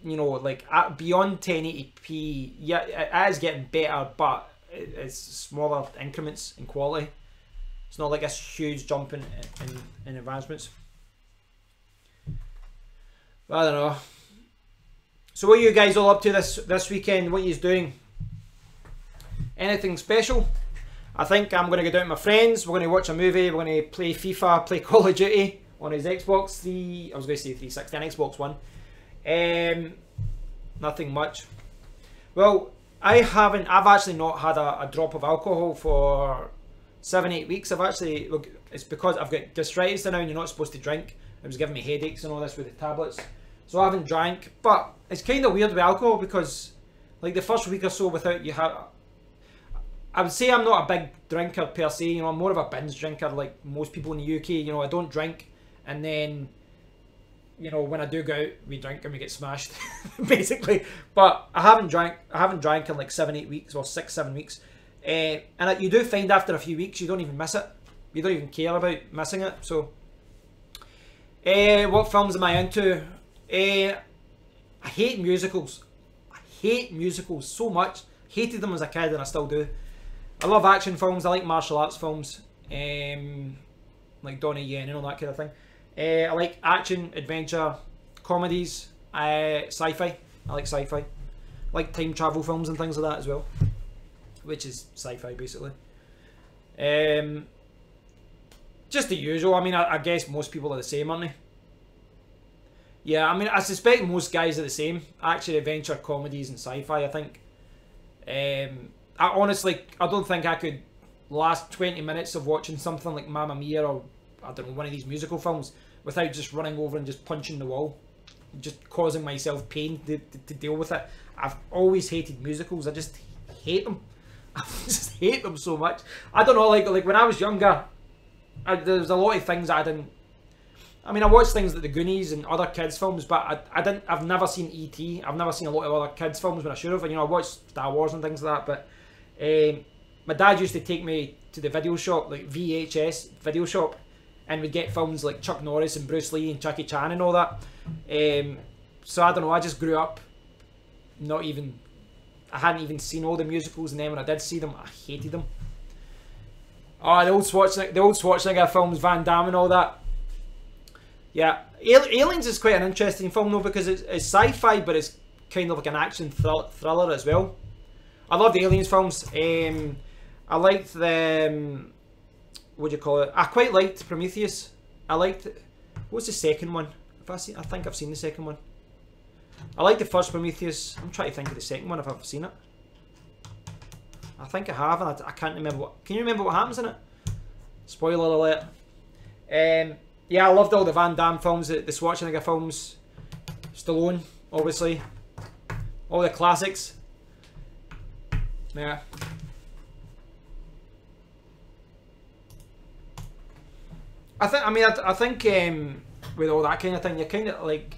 you know, like beyond 1080p, yeah, it is getting better, but it's smaller increments in quality. It's not like a huge jump in advancements. I don't know. So what are you guys all up to this weekend? What are you doing? Anything special? I think I'm going to go down with my friends. We're going to watch a movie. We're going to play FIFA, play Call of Duty on his Xbox 3. I was going to say 360 and Xbox One. Nothing much. Well, I've actually not had a drop of alcohol for 7-8 weeks. It's because I've got gastritis now and you're not supposed to drink. It was giving me headaches and all this with the tablets. So I haven't drank, but it's kind of weird with alcohol because like the first week or so without I would say I'm not a big drinker per se, you know, I'm more of a binge drinker like most people in the UK, you know, I don't drink and then, you know, when I do go out, we drink and we get smashed, basically. But I haven't drank in like 7-8 weeks or 6-7 weeks. And you do find after a few weeks, you don't even miss it. You don't even care about missing it, so. What films am I into? I hate musicals. I hate musicals so much. Hated them as a kid and I still do. I love action films. I like martial arts films. Like Donnie Yen and all that kind of thing. I like action, adventure, comedies, sci-fi. I like sci-fi. I like time travel films and things like that as well. Which is sci-fi basically. Just the usual. I mean, I guess most people are the same, aren't they? Yeah, I mean, I suspect most guys are the same. Action, adventure, comedies and sci-fi, I think. I honestly, I don't think I could last 20 minutes of watching something like Mamma Mia or, I don't know, one of these musical films without just running over and just punching the wall. Just causing myself pain to deal with it. I've always hated musicals. I just hate them. I just hate them so much. I don't know, like when I was younger, there was a lot of things I didn't. I mean, I watched things like The Goonies and other kids' films, but I've never seen E.T. I've never seen a lot of other kids' films when I should have. And, you know, I watched Star Wars and things like that. But my dad used to take me to the video shop, like VHS video shop, and we'd get films like Chuck Norris and Bruce Lee and Jackie Chan and all that. So I don't know. I just grew up I hadn't even seen all the musicals, and then when I did see them, I hated them. Oh, the old Schwarzenegger films, Van Damme and all that. Yeah, Aliens is quite an interesting film though, because it's sci-fi, but it's kind of like an action thriller as well. I love the Aliens films. I liked the what do you call it? I quite liked Prometheus. I liked what's the second one? I think I've seen the second one. I like the first Prometheus. I'm trying to think of the second one if I've seen it. I think I have, and I can't remember what. Can you remember what happens in it? Spoiler alert. Yeah, I loved all the Van Damme films, the Schwarzenegger films, Stallone, obviously, all the classics. Yeah. I think with all that kind of thing, you're kind of like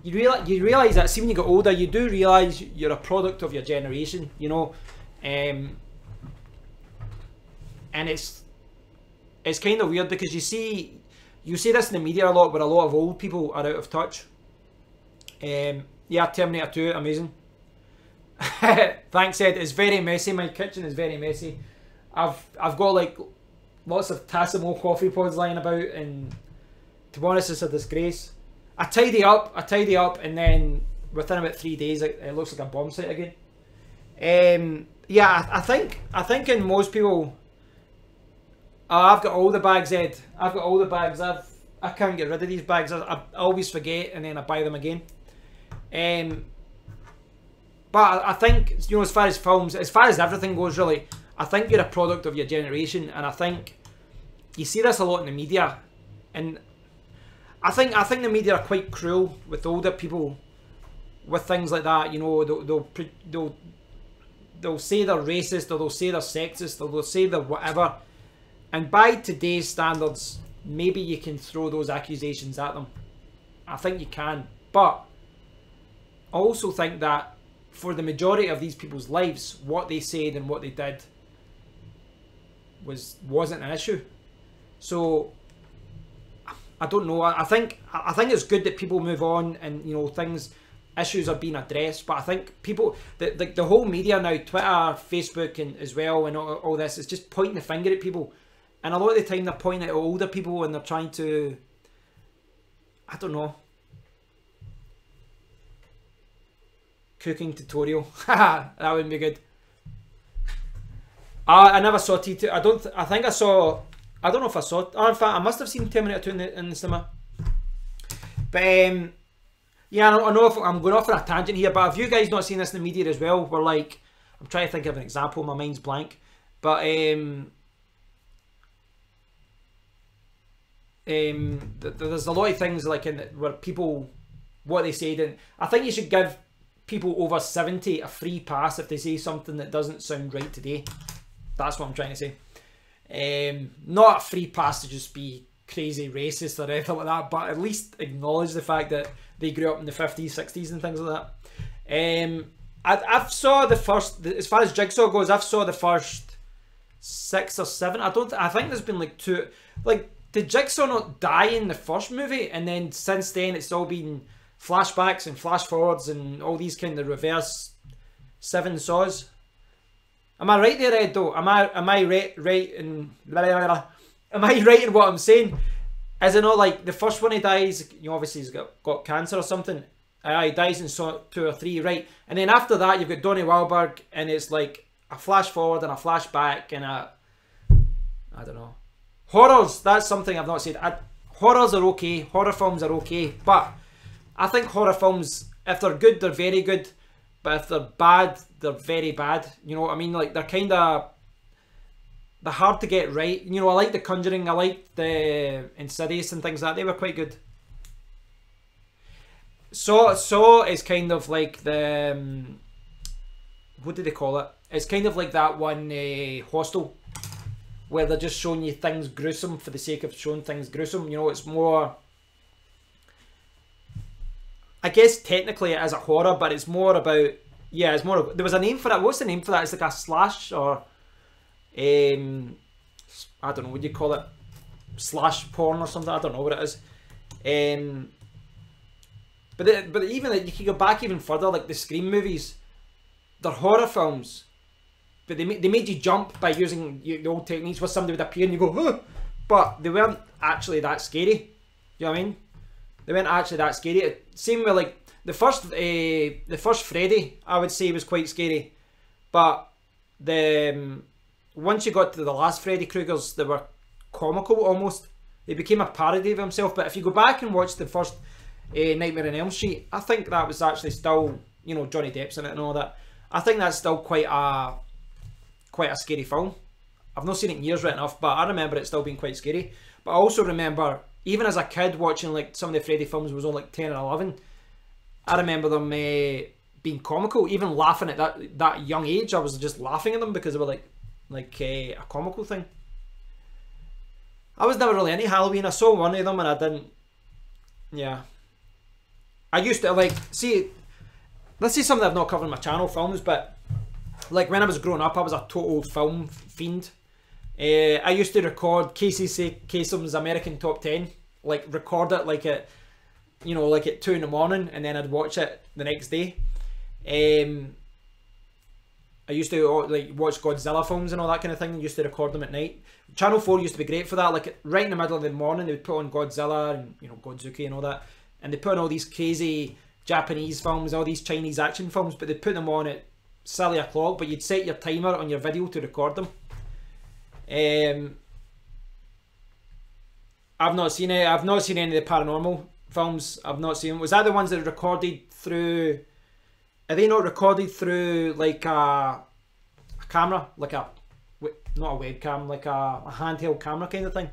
you realize that. See, when you get older, you do realize you're a product of your generation, you know, and it's kind of weird because you see this in the media a lot, where a lot of old people are out of touch. Yeah, Terminator 2, amazing. Thanks, Ed. It's very messy. My kitchen is very messy. I've got like lots of Tassimo coffee pods lying about, and to be honest, it's a disgrace. I tidy up, and then within about 3 days, it looks like a bomb site again. Yeah, I think in most people. Oh, I've got all the bags, Ed. I've got all the bags. I can't get rid of these bags. I always forget, and then I buy them again. But I think, you know, as far as films, as far as everything goes, really, I think you're a product of your generation, and I think you see this a lot in the media, and I think the media are quite cruel with older people with things like that. You know, they'll say they're racist, or they'll say they're sexist, or they'll say they're whatever. And by today's standards, maybe you can throw those accusations at them. I think you can. But I also think that for the majority of these people's lives, what they said and what they did wasn't an issue. So I don't know. I think it's good that people move on, and you know, issues are being addressed. But I think people, the whole media now, Twitter, Facebook, and as well, and all this is just pointing the finger at people. And a lot of the time they're pointing at older people, and they're trying to, I don't know. Cooking tutorial. Haha, that wouldn't be good. I never saw T2. I don't know if I saw. Oh, in fact, I must have seen Terminator 2 in the cinema. But yeah, I know if I'm going off on a tangent here, but have you guys not seen this in the media as well? Where like, I'm trying to think of an example. My mind's blank. But there's a lot of things like where people, what they say, and I think you should give people over 70 a free pass if they say something that doesn't sound right today. That's what I'm trying to say. Not a free pass to just be crazy racist or anything like that, but at least acknowledge the fact that they grew up in the 50s, 60s and things like that. I've saw the first, as far as Jigsaw goes, I've saw the first 6 or 7. I think there's been like 2, like, did Jigsaw not die in the first movie, and then since then it's all been flashbacks and flash forwards and all these kind of reverse 7 saws? Am I right there, Ed? Though, am I right in am I right in what I'm saying? Is it not like the first one he dies? You know, obviously he's got cancer or something. He dies in Saw 2 or 3, right? And then after that you've got Donnie Wahlberg, and it's like a flash forward and a flashback and I don't know. Horrors, that's something I've not said. Horrors are okay. Horror films are okay. But I think horror films, if they're good, they're very good. But if they're bad, they're very bad. You know what I mean? Like, they're hard to get right. You know, I like The Conjuring. I like the Insidious and things like that. They were quite good. Saw is kind of like the... what do they call it? It's kind of like that one Hostel, where they're just showing you things gruesome for the sake of showing things gruesome. You know, it's more... I guess technically it is a horror, but it's more about... Yeah, it's more... There was a name for that. What's the name for that? It's like a slash or... I don't know, what do you call it? Slash porn or something? I don't know what it is. But even you can go back even further, like the Scream movies. They're horror films. But they made you jump by using the old techniques where somebody would appear and you go, huh! But they weren't actually that scary. You know what I mean? They weren't actually that scary. Same with like the first Freddy, I would say was quite scary. But once you got to the last Freddy Kruegers, they were comical almost. They became a parody of himself. But if you go back and watch the first Nightmare on Elm Street, I think that was actually still, you know, Johnny Depp's in it and all that. I think that's still quite a scary film. I've not seen it in years right enough, but I remember it still being quite scary. But I also remember, even as a kid watching like some of the Freddy films, was on like 10 or 11. I remember them being comical, even laughing at that young age. I was just laughing at them because they were like a comical thing. I was never really into Halloween. I saw one of them and I didn't. Yeah. I used to like see. Let's see something I've not covered on my channel, films, but like when I was growing up, I was a total film fiend. I used to record Casey Kasem's American Top 10, like record it like at, you know, like at 2 in the morning, and then I'd watch it the next day. I used to like watch Godzilla films and all that kind of thing. I used to record them at night. Channel 4 used to be great for that. Like right in the middle of the morning, they would put on Godzilla and, you know, Godzuki and all that, and they put on all these crazy Japanese films, all these Chinese action films, but they'd put them on at silly o'clock. But you'd set your timer on your video to record them. I've not seen it. I've not seen any of the paranormal films. I've not seen them. Was that the ones that are recorded through? Are they not recorded through like a camera, like a not a webcam, like a handheld camera kind of thing?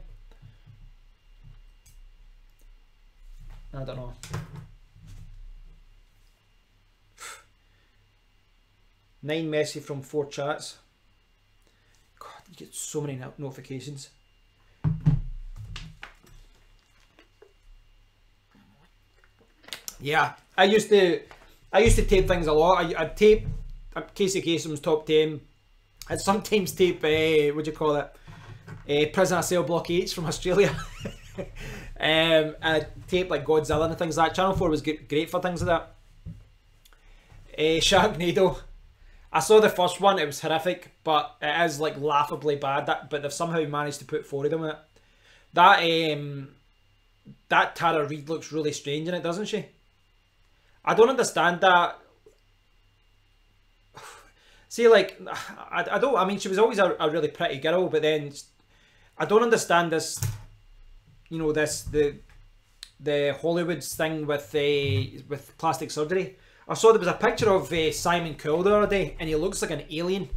I don't know. 9 messy from 4 chats. God, you get so many notifications. Yeah, I used to tape things a lot. I'd tape Casey Kasem's Top 10. I'd sometimes tape, what do you call it? Prisoner Cell Block H from Australia. I'd tape like Godzilla and things like that. Channel 4 was great for things like that. Sharknado. I saw the first one, it was horrific, but it is like laughably bad. But they've somehow managed to put 4 of them in it. That Tara Reid looks really strange in it, doesn't she? I don't understand that. See, like, I mean, she was always a really pretty girl, but then I don't understand this, you know, the Hollywood's thing with plastic surgery. I saw there was a picture of Simon Cowell the other day, and he looks like an alien.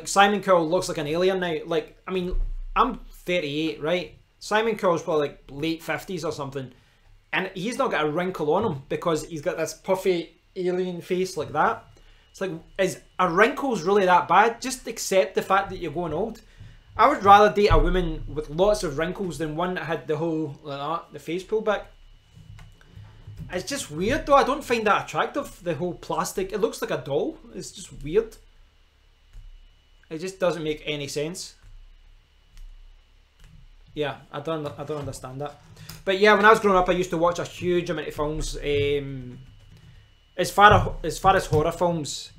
Simon Cowell looks like an alien now. Like, I mean, I'm 38, right? Simon Cowell's probably like late 50s or something, and he's not got a wrinkle on him because he's got this puffy alien face like that. It's like, is a wrinkles really that bad? Just accept the fact that you're going old. I would rather date a woman with lots of wrinkles than one that had the whole, like that, the face pulled back. It's just weird though. I don't find that attractive, the whole plastic. It looks like a doll. It's just weird. It just doesn't make any sense. Yeah, I don't understand that. But yeah, when I was growing up, I used to watch a huge amount of films. As far as horror films,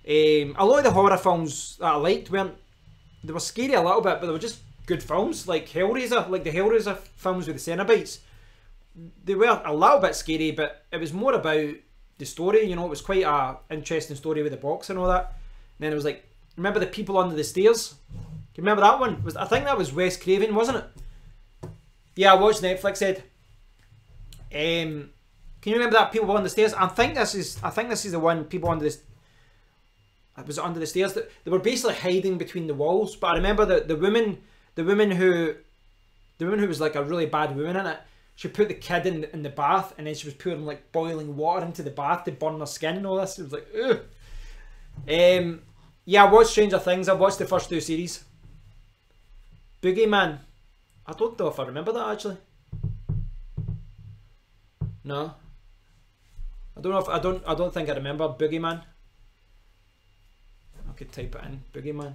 a lot of the horror films that I liked they were scary a little bit, but they were just good films. Like Hellraiser, like the Hellraiser films with the Cenobites. They were a little bit scary, but it was more about the story. You know, it was quite a interesting story with the box and all that. And then it was like, remember the people under the stairs? Do you remember that one? I think that was Wes Craven, wasn't it? Yeah, I watched Netflix, Ed. Can you remember that people on the stairs? I think this is the one, people under the. Was it under the stairs? They were basically hiding between the walls. But I remember the woman who was like a really bad woman in it. She put the kid in the bath, and then she was pouring like boiling water into the bath to burn her skin and all this. It was like, ugh. Yeah, I watched Stranger Things. I've watched the first 2 series. Boogeyman. I don't know if I remember that actually. No. I don't know if I don't think I remember Boogeyman. I could type it in. Boogeyman.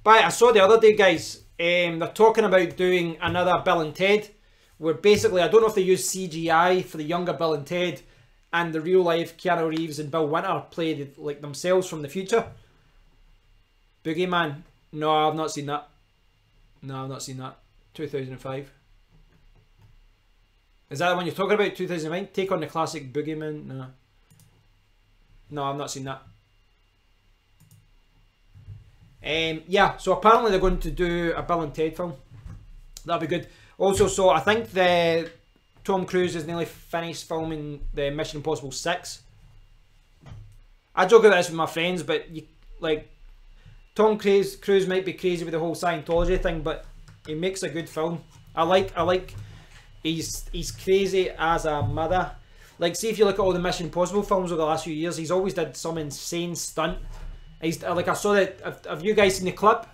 But I saw the other day, guys, they're talking about doing another Bill and Ted, where basically, I don't know if they use CGI for the younger Bill and Ted, and the real life Keanu Reeves and Bill Winter played like themselves from the future. Boogeyman. No, I've not seen that. No, I've not seen that. 2005. Is that the one you're talking about? 2009? Take on the classic Boogeyman? No. No, I've not seen that. Yeah, so apparently they're going to do a Bill and Ted film. That'll be good. Also, so I think the Tom Cruise is nearly finished filming the Mission Impossible 6. I joke about this with my friends, but like Tom Cruise might be crazy with the whole Scientology thing, but he makes a good film. I like he's crazy as a mother. Like, see if you look at all the Mission Impossible films over the last few years, he's always did some insane stunt. He's like, I saw that. Have you guys seen the clip?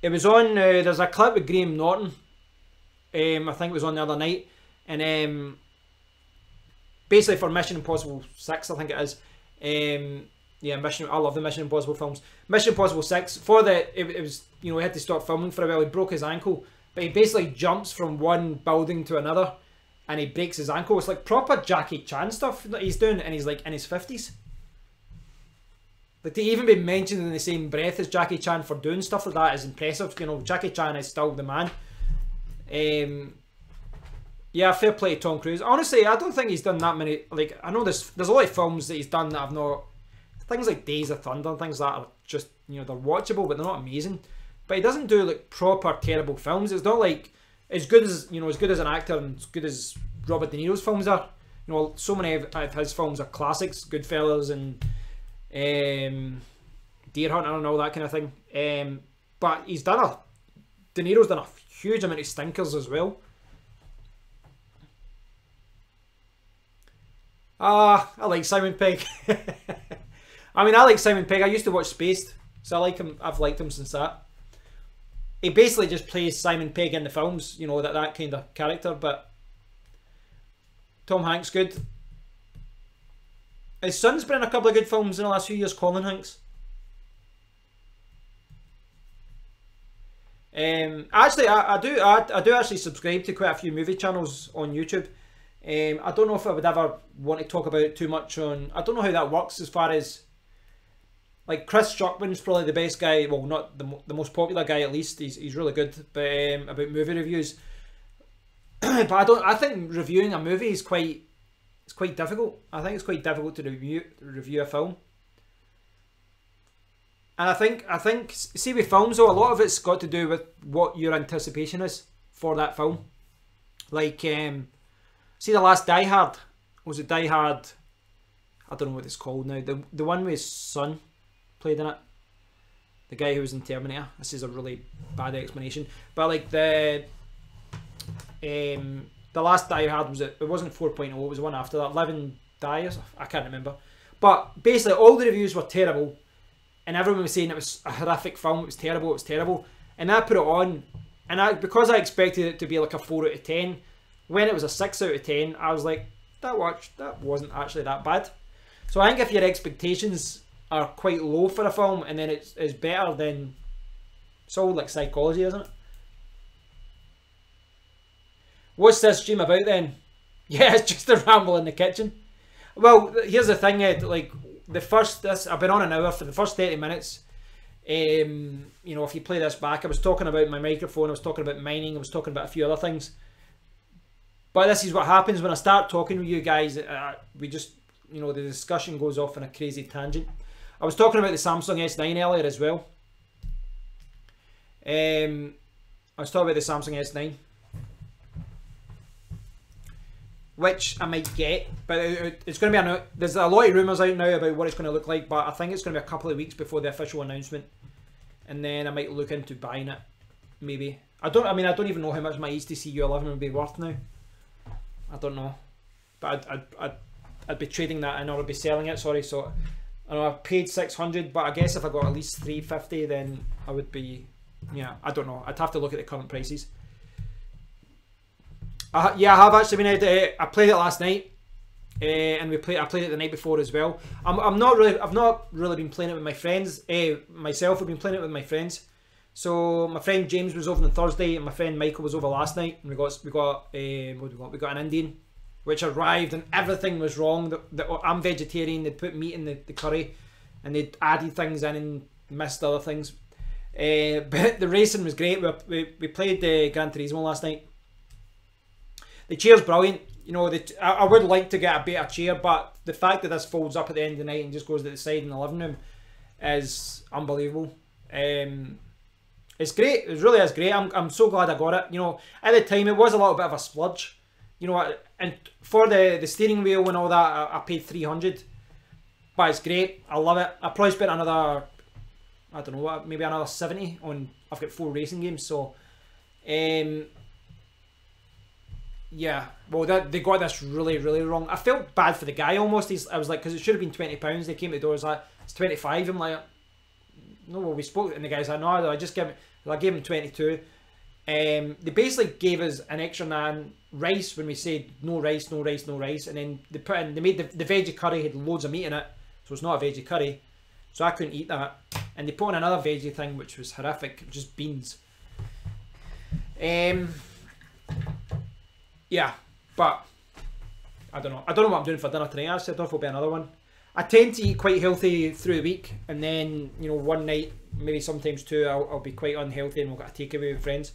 It was on. There's a clip with Graham Norton. I think it was on the other night, and basically for Mission Impossible 6, I think it is. Yeah, I love the Mission Impossible films. Mission Impossible 6, for it was, you know, he had to stop filming for a while. He broke his ankle, but he basically jumps from one building to another, and he breaks his ankle. It's like proper Jackie Chan stuff that he's doing, and he's like in his 50s. Like, to even be mentioned in the same breath as Jackie Chan for doing stuff like that is impressive. You know, Jackie Chan is still the man. Yeah, fair play to Tom Cruise. Honestly, I don't think he's done that many. Like, I know there's a lot of films that he's done that I've not. Things like Days of Thunder and things like that are just, you know, they're watchable, but they're not amazing. But he doesn't do like proper terrible films. It's not like as good as, you know, as good as an actor and as good as Robert De Niro's films are. You know, so many of his films are classics, Goodfellas and Deer Hunter and all that kind of thing. But he's done De Niro's done a huge amount of stinkers as well. I like Simon Pegg. I mean, I like Simon Pegg. I used to watch Spaced, so I like him. I've liked him since that. He basically just plays Simon Pegg in the films, you know, that kind of character. But Tom Hanks, good. His son's been in a couple of good films in the last few years, Colin Hanks. Actually, I do actually subscribe to quite a few movie channels on YouTube. I don't know if I would ever want to talk about it too much on. I don't know how that works as far as, like, Chris Schuckman's probably the best guy. Well, not the most popular guy, at least. He's really good, but about movie reviews. But I think reviewing a movie is quite difficult. I think it's quite difficult to review a film. And I think see with films though, a lot of it's got to do with what your anticipation is for that film. Like, see the last Die Hard? Was it Die Hard? I don't know what it's called now. The one with his son played in it. The guy who was in Terminator. This is a really bad explanation. But like the last Die Hard it wasn't 4.0, it was one after that. 11 Dies? I can't remember. But basically all the reviews were terrible. And everyone was saying it was a horrific film, it was terrible. And I put it on, and because I expected it to be like a 4 out of 10, when it was a 6 out of 10, I was like, that wasn't actually that bad. So I think if your expectations are quite low for a film, and then it's better, then it's all like psychology, isn't it? What's this stream about then? Yeah, it's just a ramble in the kitchen. Well, here's the thing, Ed, like, I've been on an hour. For the first 30 minutes, you know, if you play this back, I was talking about my microphone, I was talking about mining, I was talking about a few other things. But this is what happens when I start talking with you guys. We just, you know, the discussion goes off on a crazy tangent. I was talking about the Samsung S9 earlier as well. I was talking about the Samsung S9, which I might get, but it's going to be there's a lot of rumours out now about what it's going to look like, but I think it's going to be a couple of weeks before the official announcement, and then I might look into buying it, maybe. I don't even know how much my HTC U11 would be worth now. I don't know, but I'd be trading that in, or I'd be selling it, sorry, so I know I paid 600, but I guess if I got at least 350, then I would be, yeah, I don't know. I'd have to look at the current prices. Yeah, I have actually been able to, I played it last night, and I played it the night before as well. I've not really been playing it with my friends. Myself, I've been playing it with my friends. So my friend James was over on Thursday, and my friend Michael was over last night, and we got what we got an Indian, which arrived and everything was wrong. I'm vegetarian. They'd put meat in the curry, and they'd added things in and missed other things. But the racing was great. We played Gran Turismo last night. The chair's brilliant. You know, I would like to get a better chair, but the fact that this folds up at the end of the night and just goes to the side in the living room is unbelievable. It's great. It really is great. I'm so glad I got it. You know, at the time it was a little bit of a splurge. You know, and for the steering wheel and all that, I paid 300. But it's great. I love it. I probably spent another, I don't know what, maybe another 70 on. I've got 4 racing games, so. Yeah, well, they got this really, really wrong. I felt bad for the guy almost. I was like, because it should have been £20. They came to the door, I was like, it's 25. I'm like, no, well, we spoke, and the guy's like, no, I gave him 22. They basically gave us an extra naan rice when we said no rice, no rice, no rice, and then they made the veggie curry had loads of meat in it, so it's not a veggie curry, so I couldn't eat that. And they put on another veggie thing which was horrific, just beans. Yeah, but I don't know what I'm doing for dinner tonight. Actually, I don't know if it'll be another one. I tend to eat quite healthy through the week, and then, you know, one night, maybe sometimes two, I'll be quite unhealthy and we'll get a takeaway with friends.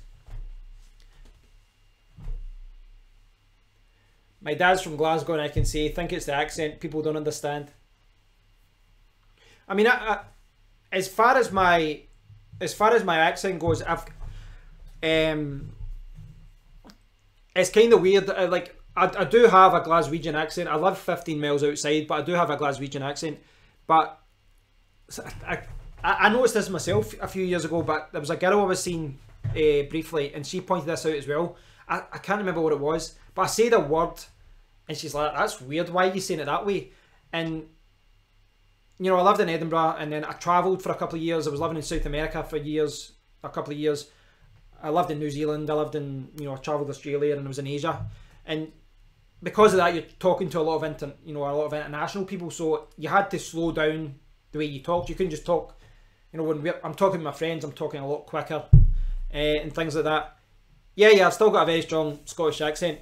My dad's from Glasgow, and I can say, think it's the accent. People don't understand. I mean, as far as my accent goes, it's kind of weird. Like, I do have a Glaswegian accent. I live 15 miles outside, but I do have a Glaswegian accent. But I noticed this myself a few years ago, but there was a girl I was seeing briefly, and she pointed this out as well. I can't remember what it was, but I said a word, and she's like, that's weird, why are you saying it that way? And, you know, I lived in Edinburgh, and then I travelled for a couple of years. I was living in South America for a couple of years. I lived in New Zealand, I lived in, you know, I travelled Australia, and I was in Asia. And because of that, you're talking to a lot of international people, so you had to slow down the way you talked. You couldn't just talk, you know, when I'm talking to my friends, I'm talking a lot quicker, and things like that. Yeah, I've still got a very strong Scottish accent.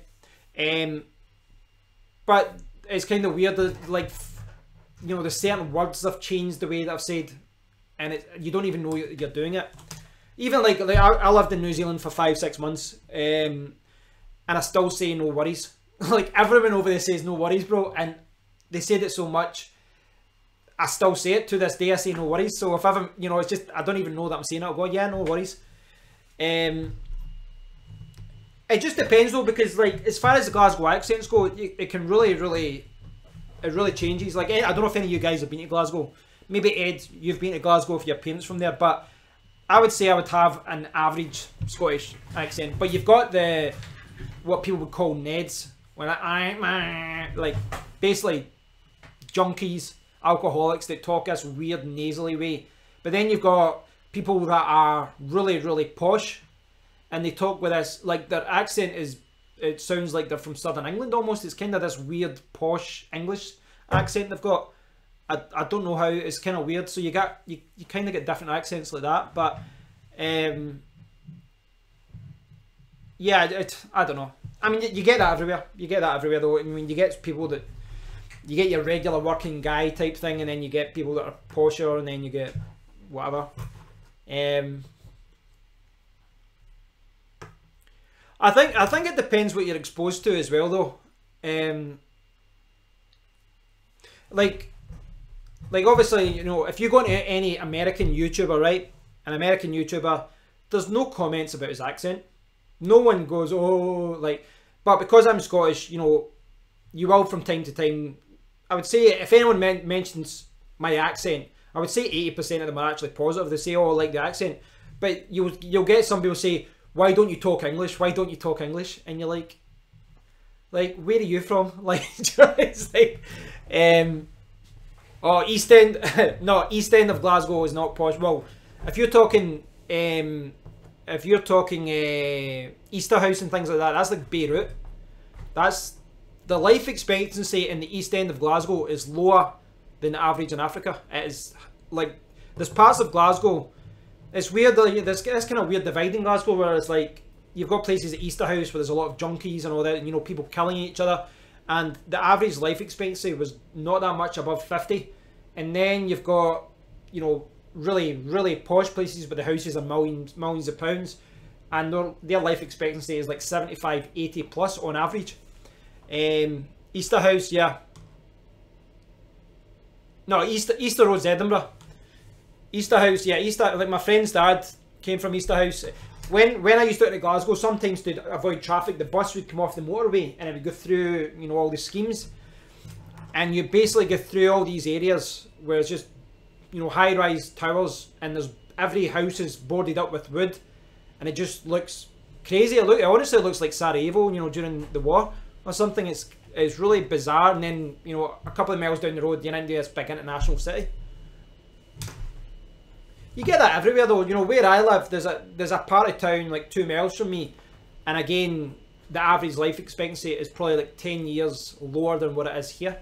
But it's kind of weird that, like, you know, the certain words have changed the way that I've said, and you don't even know you're doing it. Even like I lived in New Zealand for 5-6 months, and I still say no worries. Like, everyone over there says no worries, bro, and they said it so much, I still say it to this day. I say no worries. So if ever, you know, it's just, I don't even know that I'm saying it. I'll go, yeah, no worries. It just depends though, because like, as far as the Glasgow accents go, it can really changes. Like, I don't know if any of you guys have been to Glasgow. Maybe Ed, you've been to Glasgow if your parents from there, but I would say I would have an average Scottish accent. But you've got what people would call Neds, when like basically junkies, alcoholics that talk this weird nasally way. But then you've got people that are really, really posh, and they talk with this, like, their accent it sounds like they're from Southern England almost. It's kind of this weird posh English accent they've got. I don't know how, it's kind of weird. So you kind of get different accents like that, but yeah, I don't know. I mean, you get that everywhere. You get that everywhere though. I mean, you get people that, you get your regular working guy type thing, and then you get people that are posher, and then you get whatever. I think it depends what you're exposed to as well though. Like obviously, you know, if you go into any American YouTuber, right? An American YouTuber, there's no comments about his accent. No one goes, oh, like, but because I'm Scottish, you know, you will from time to time. I would say if anyone mentions my accent, I would say 80% of them are actually positive. They say, oh, I like the accent. But you'll get some people say, why don't you talk English? Why don't you talk English? And you're like, where are you from? Like, it's like, Oh, East End. No, East End of Glasgow is not posh. Well, if you're talking, Easterhouse and things like that, that's like Beirut. That's the life expectancy in the East End of Glasgow is lower than the average in Africa. It is like there's parts of Glasgow. It's weird. There's this kind of weird divide in Glasgow where it's like you've got places at Easterhouse where there's a lot of junkies and all that, and you know, people killing each other. And the average life expectancy was not that much above 50. And then you've got, you know, really, really posh places where the houses are millions of pounds. And their life expectancy is like 75, 80 plus on average. Easterhouse, yeah. No, Easter Road's Edinburgh. Easterhouse, yeah, like my friend's dad came from Easterhouse. When I used to go to Glasgow, sometimes to avoid traffic, the bus would come off the motorway and it would go through, you know, all the schemes. And you basically go through all these areas where it's just, you know, high-rise towers, and every house is boarded up with wood, and it just looks crazy. It honestly looks like Sarajevo, you know, during the war or something. It's really bizarre. And then, you know, a couple of miles down the road, you're into this big international city. You get that everywhere though. You know, where I live, there's a part of town like 2 miles from me, and again, the average life expectancy is probably like 10 years lower than what it is here.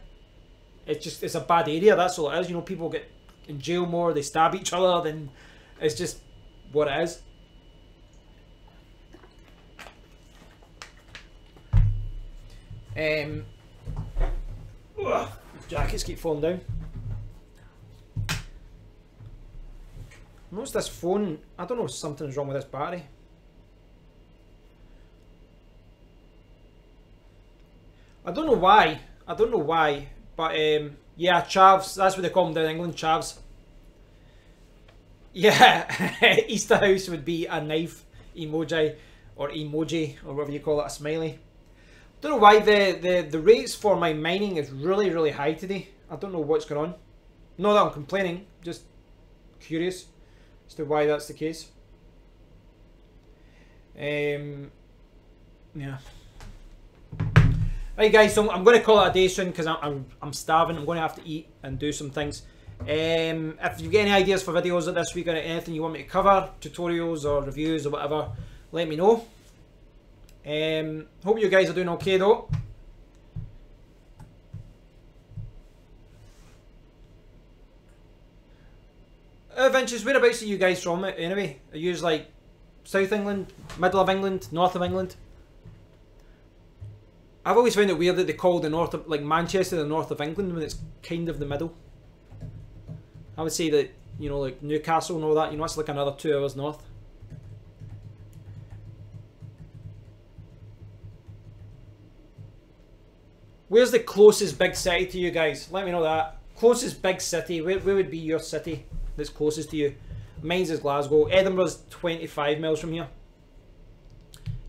It's a bad area, that's all it is. You know, people get in jail more, they stab each other, then it's just what it is. Jackets keep falling down. Notice this phone, I don't know if something's wrong with this battery. I don't know why, but yeah, chavs, that's what they call them down in England, chavs. Yeah, Easterhouse would be a knife emoji, or whatever you call it, a smiley. Don't know why the rates for my mining is really, really high today. I don't know what's going on. Not that I'm complaining, just curious as to why that's the case. Yeah. Right guys, so I'm going to call it a day soon because I'm starving. I'm going to have to eat and do some things. If you've got any ideas for videos like this week or anything you want me to cover, tutorials or reviews or whatever, let me know. Hope you guys are doing okay though. Vinces, whereabouts are you guys from anyway? Are you like South England, middle of England, north of England? I've always found it weird that they call the north of, like Manchester, the north of England when it's kind of the middle. I would say that, you know, like Newcastle and all that, you know, it's like another 2 hours north. Where's the closest big city to you guys? Let me know that. Closest big city, where would be your city that's closest to you? Mine's is Glasgow. Edinburgh's 25 miles from here.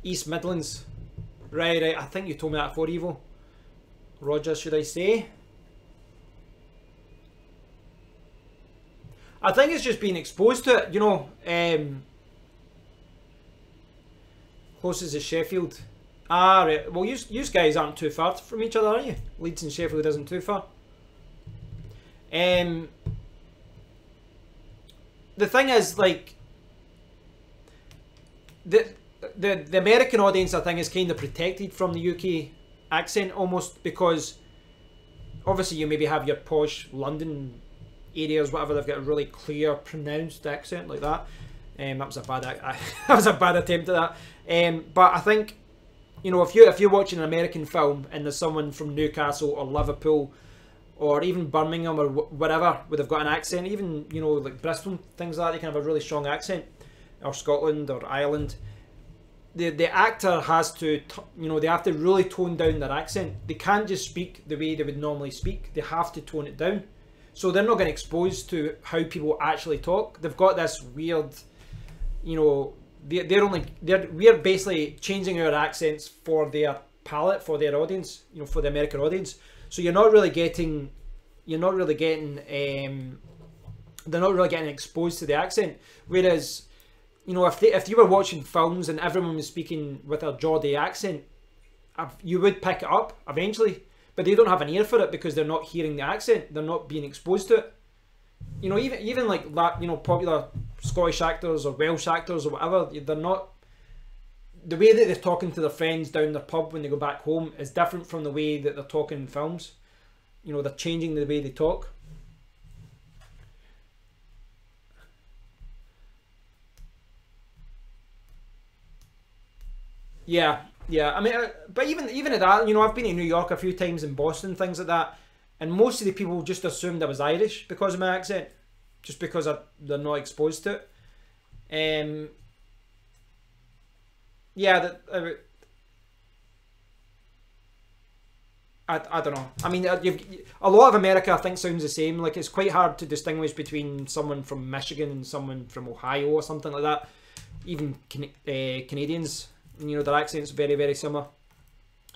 East Midlands. Right, I think you told me that before, Evo. Roger, should I say? I think it's just being exposed to it, you know. Closest is Sheffield. Ah, right. Well, you guys aren't too far from each other, are you? Leeds and Sheffield isn't too far. The thing is, like, the American audience, I think, is kind of protected from the UK accent almost, because obviously you maybe have your posh London areas, whatever, they've got a really clear, pronounced accent like that. That was a bad that was a bad attempt at that. But I think, you know, if you're watching an American film and there's someone from Newcastle or Liverpool or even Birmingham or whatever where they've got an accent, even, you know, like Bristol, things like that, they can have a really strong accent, or Scotland or Ireland. The actor has to, you know, they have to really tone down their accent. They can't just speak the way they would normally speak. They have to tone it down. So they're not getting exposed to how people actually talk. They've got this weird, you know, we're basically changing our accents for their palate, for their audience, you know, for the American audience. So they're not really getting exposed to the accent. Whereas, you know, if you were watching films and everyone was speaking with a Geordie accent, you would pick it up eventually. but they don't have an ear for it because they're not hearing the accent. They're not being exposed to it. You know, even like that, you know, popular Scottish actors or Welsh actors or whatever, they're not. The way that they're talking to their friends down the pub when they go back home is different from the way that they're talking in films. You know, they're changing the way they talk. Yeah, yeah. I mean, but even at that, you know, I've been in New York a few times, in Boston, things like that, and most of the people just assumed I was Irish because of my accent, just because they're not exposed to it. Yeah, I don't know. I mean, a lot of America I think sounds the same. Like, it's quite hard to distinguish between someone from Michigan and someone from Ohio or something like that. Even Canadians, you know, their accent's very, very similar.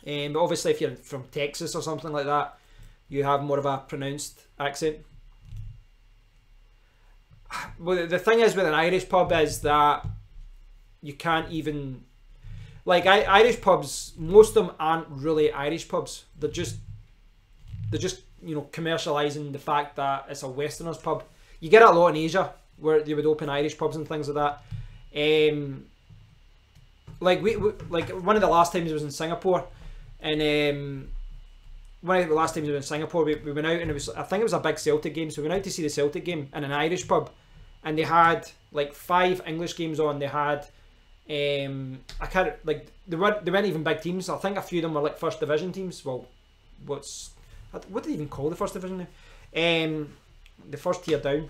But obviously if you're from Texas or something like that, you have more of a pronounced accent. Well, the thing is with an Irish pub is that you can't even... Like, Irish pubs, most of them aren't really Irish pubs. They're just, you know, commercialising the fact that it's a Westerners pub. You get it a lot in Asia, where they would open Irish pubs and things like that. Like like one of the last times I was in Singapore, and one of the last times we were in Singapore, we went out, and it was, I think it was a big Celtic game, so we went out to see the Celtic game in an Irish pub, and they had like 5 English games on. They had I can't, like, they weren't even big teams. I think a few of them were like first division teams. Well, what do they even call the first division now? The first tier down.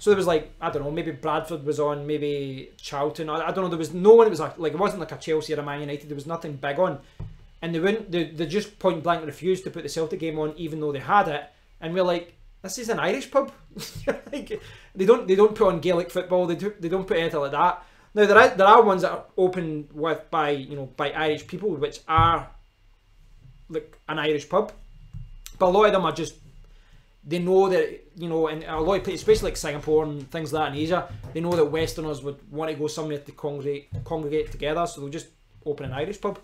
So there was like, I don't know, maybe Bradford was on, maybe Charlton. I don't know. There was no one. It was like it wasn't like a Chelsea or a Man United. There was nothing big on, and they just point blank refused to put the Celtic game on, even though they had it. And we're like, this is an Irish pub. Like, they don't put on Gaelic football. They don't put anything like that. Now there are ones that are opened by Irish people, which are like an Irish pub, but a lot of them are just, they know that, you know, and a lot of places, especially like Singapore and things like that in Asia, they know that Westerners would want to go somewhere to congregate together, so they'll just open an Irish pub.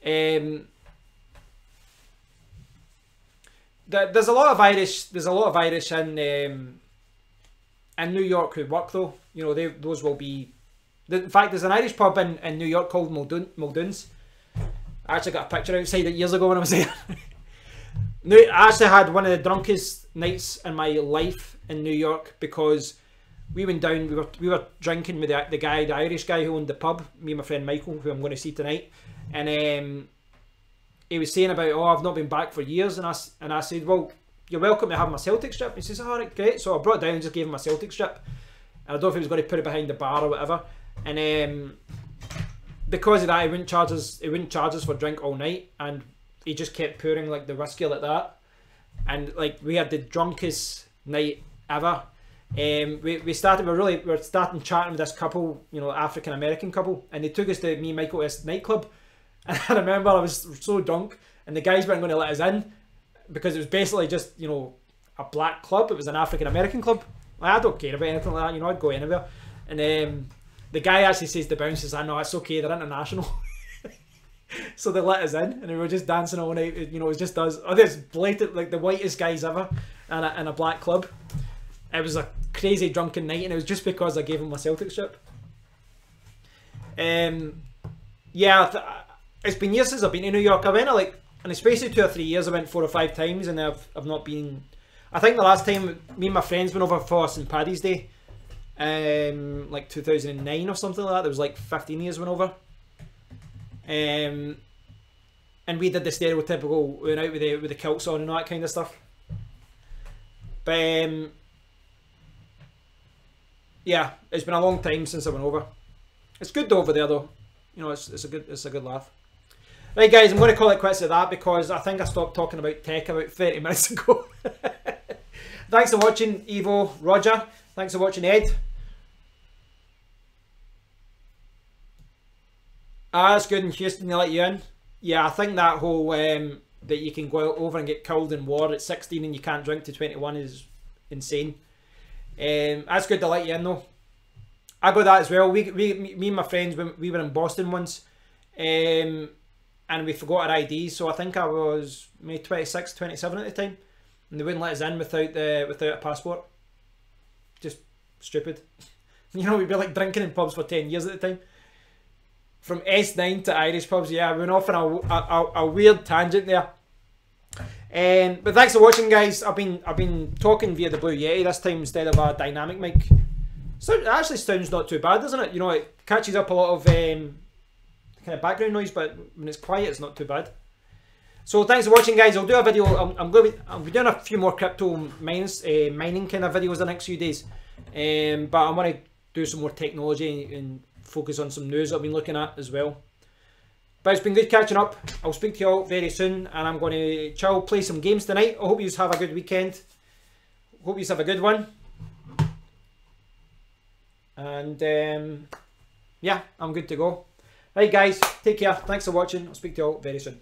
There's a lot of Irish in New York who work though. You know, those will be. In fact, there's an Irish pub in New York called Muldoon's. I actually got a picture outside it years ago when I was there. I actually had one of the drunkest nights in my life in New York, because we went down, we were drinking with the Irish guy who owned the pub, me and my friend Michael, who I'm going to see tonight, and he was saying about, oh, I've not been back for years, and I said, well, you're welcome to have my Celtic strip. He says, alright, great. So I brought it down and just gave him a Celtic strip. And I don't know if he was going to put it behind the bar or whatever. And because of that, he wouldn't charge us for drink all night, and he just kept pouring like the whiskey like that. And like, we had the drunkest night ever. We started chatting with this couple, you know, African American couple, and they took us to me and Michael this nightclub. And I remember I was so drunk, and the guys weren't going to let us in because it was basically just, you know, a black club. It was an African American club. I don't care about anything like that, you know, I'd go anywhere. And the guy actually says to the bouncers, I know, it's okay, they're international. So they let us in, and we were just dancing all night. You know, it was just us. Oh, this blatant, like the whitest guys ever in a black club. It was a crazy drunken night, and it was just because I gave him my Celtic strip. Yeah, it's been years since I've been to New York. I went like, in the space of 2 or 3 years, I went 4 or 5 times, and I've not been. I think the last time me and my friends went over for St. Paddy's Day, like 2009 or something like that. There was like 15 years went over. And we did the stereotypical went out with the kilts on and all that kind of stuff. But yeah, it's been a long time since I went over. It's good over there though. You know, it's a good laugh. Right guys, I'm going to call it quits at that, because I think I stopped talking about tech about 30 minutes ago. Thanks for watching, Evo, Roger. Thanks for watching, Ed. That's good in Houston, they let you in. Yeah, I think that whole that you can go over and get killed in war at 16 and you can't drink to 21 is insane. That's good to let you in though. I got that as well. Me and my friends, when we were in Boston once, and we forgot our IDs. So I think I was maybe 26, 27 at the time, and they wouldn't let us in without a passport. Just stupid. You know, we'd be like drinking in pubs for 10 years at the time. From S9 to Irish pubs, yeah, we went off on a weird tangent there. But thanks for watching, guys. I've been talking via the Blue Yeti this time instead of a dynamic mic. So it actually sounds not too bad, doesn't it? You know, it catches up a lot of kind of background noise, but when it's quiet, it's not too bad. So thanks for watching, guys. I'll do a video. I'll be doing a few more crypto mining kind of videos the next few days. But I want to do some more technology and focus on some news I've been looking at as well. But it's been good catching up. I'll speak to you all very soon, and I'm going to chill, play some games tonight. I hope you have a good weekend. Hope you have a good one. And yeah, I'm good to go. Right, guys, take care. Thanks for watching. I'll speak to you all very soon.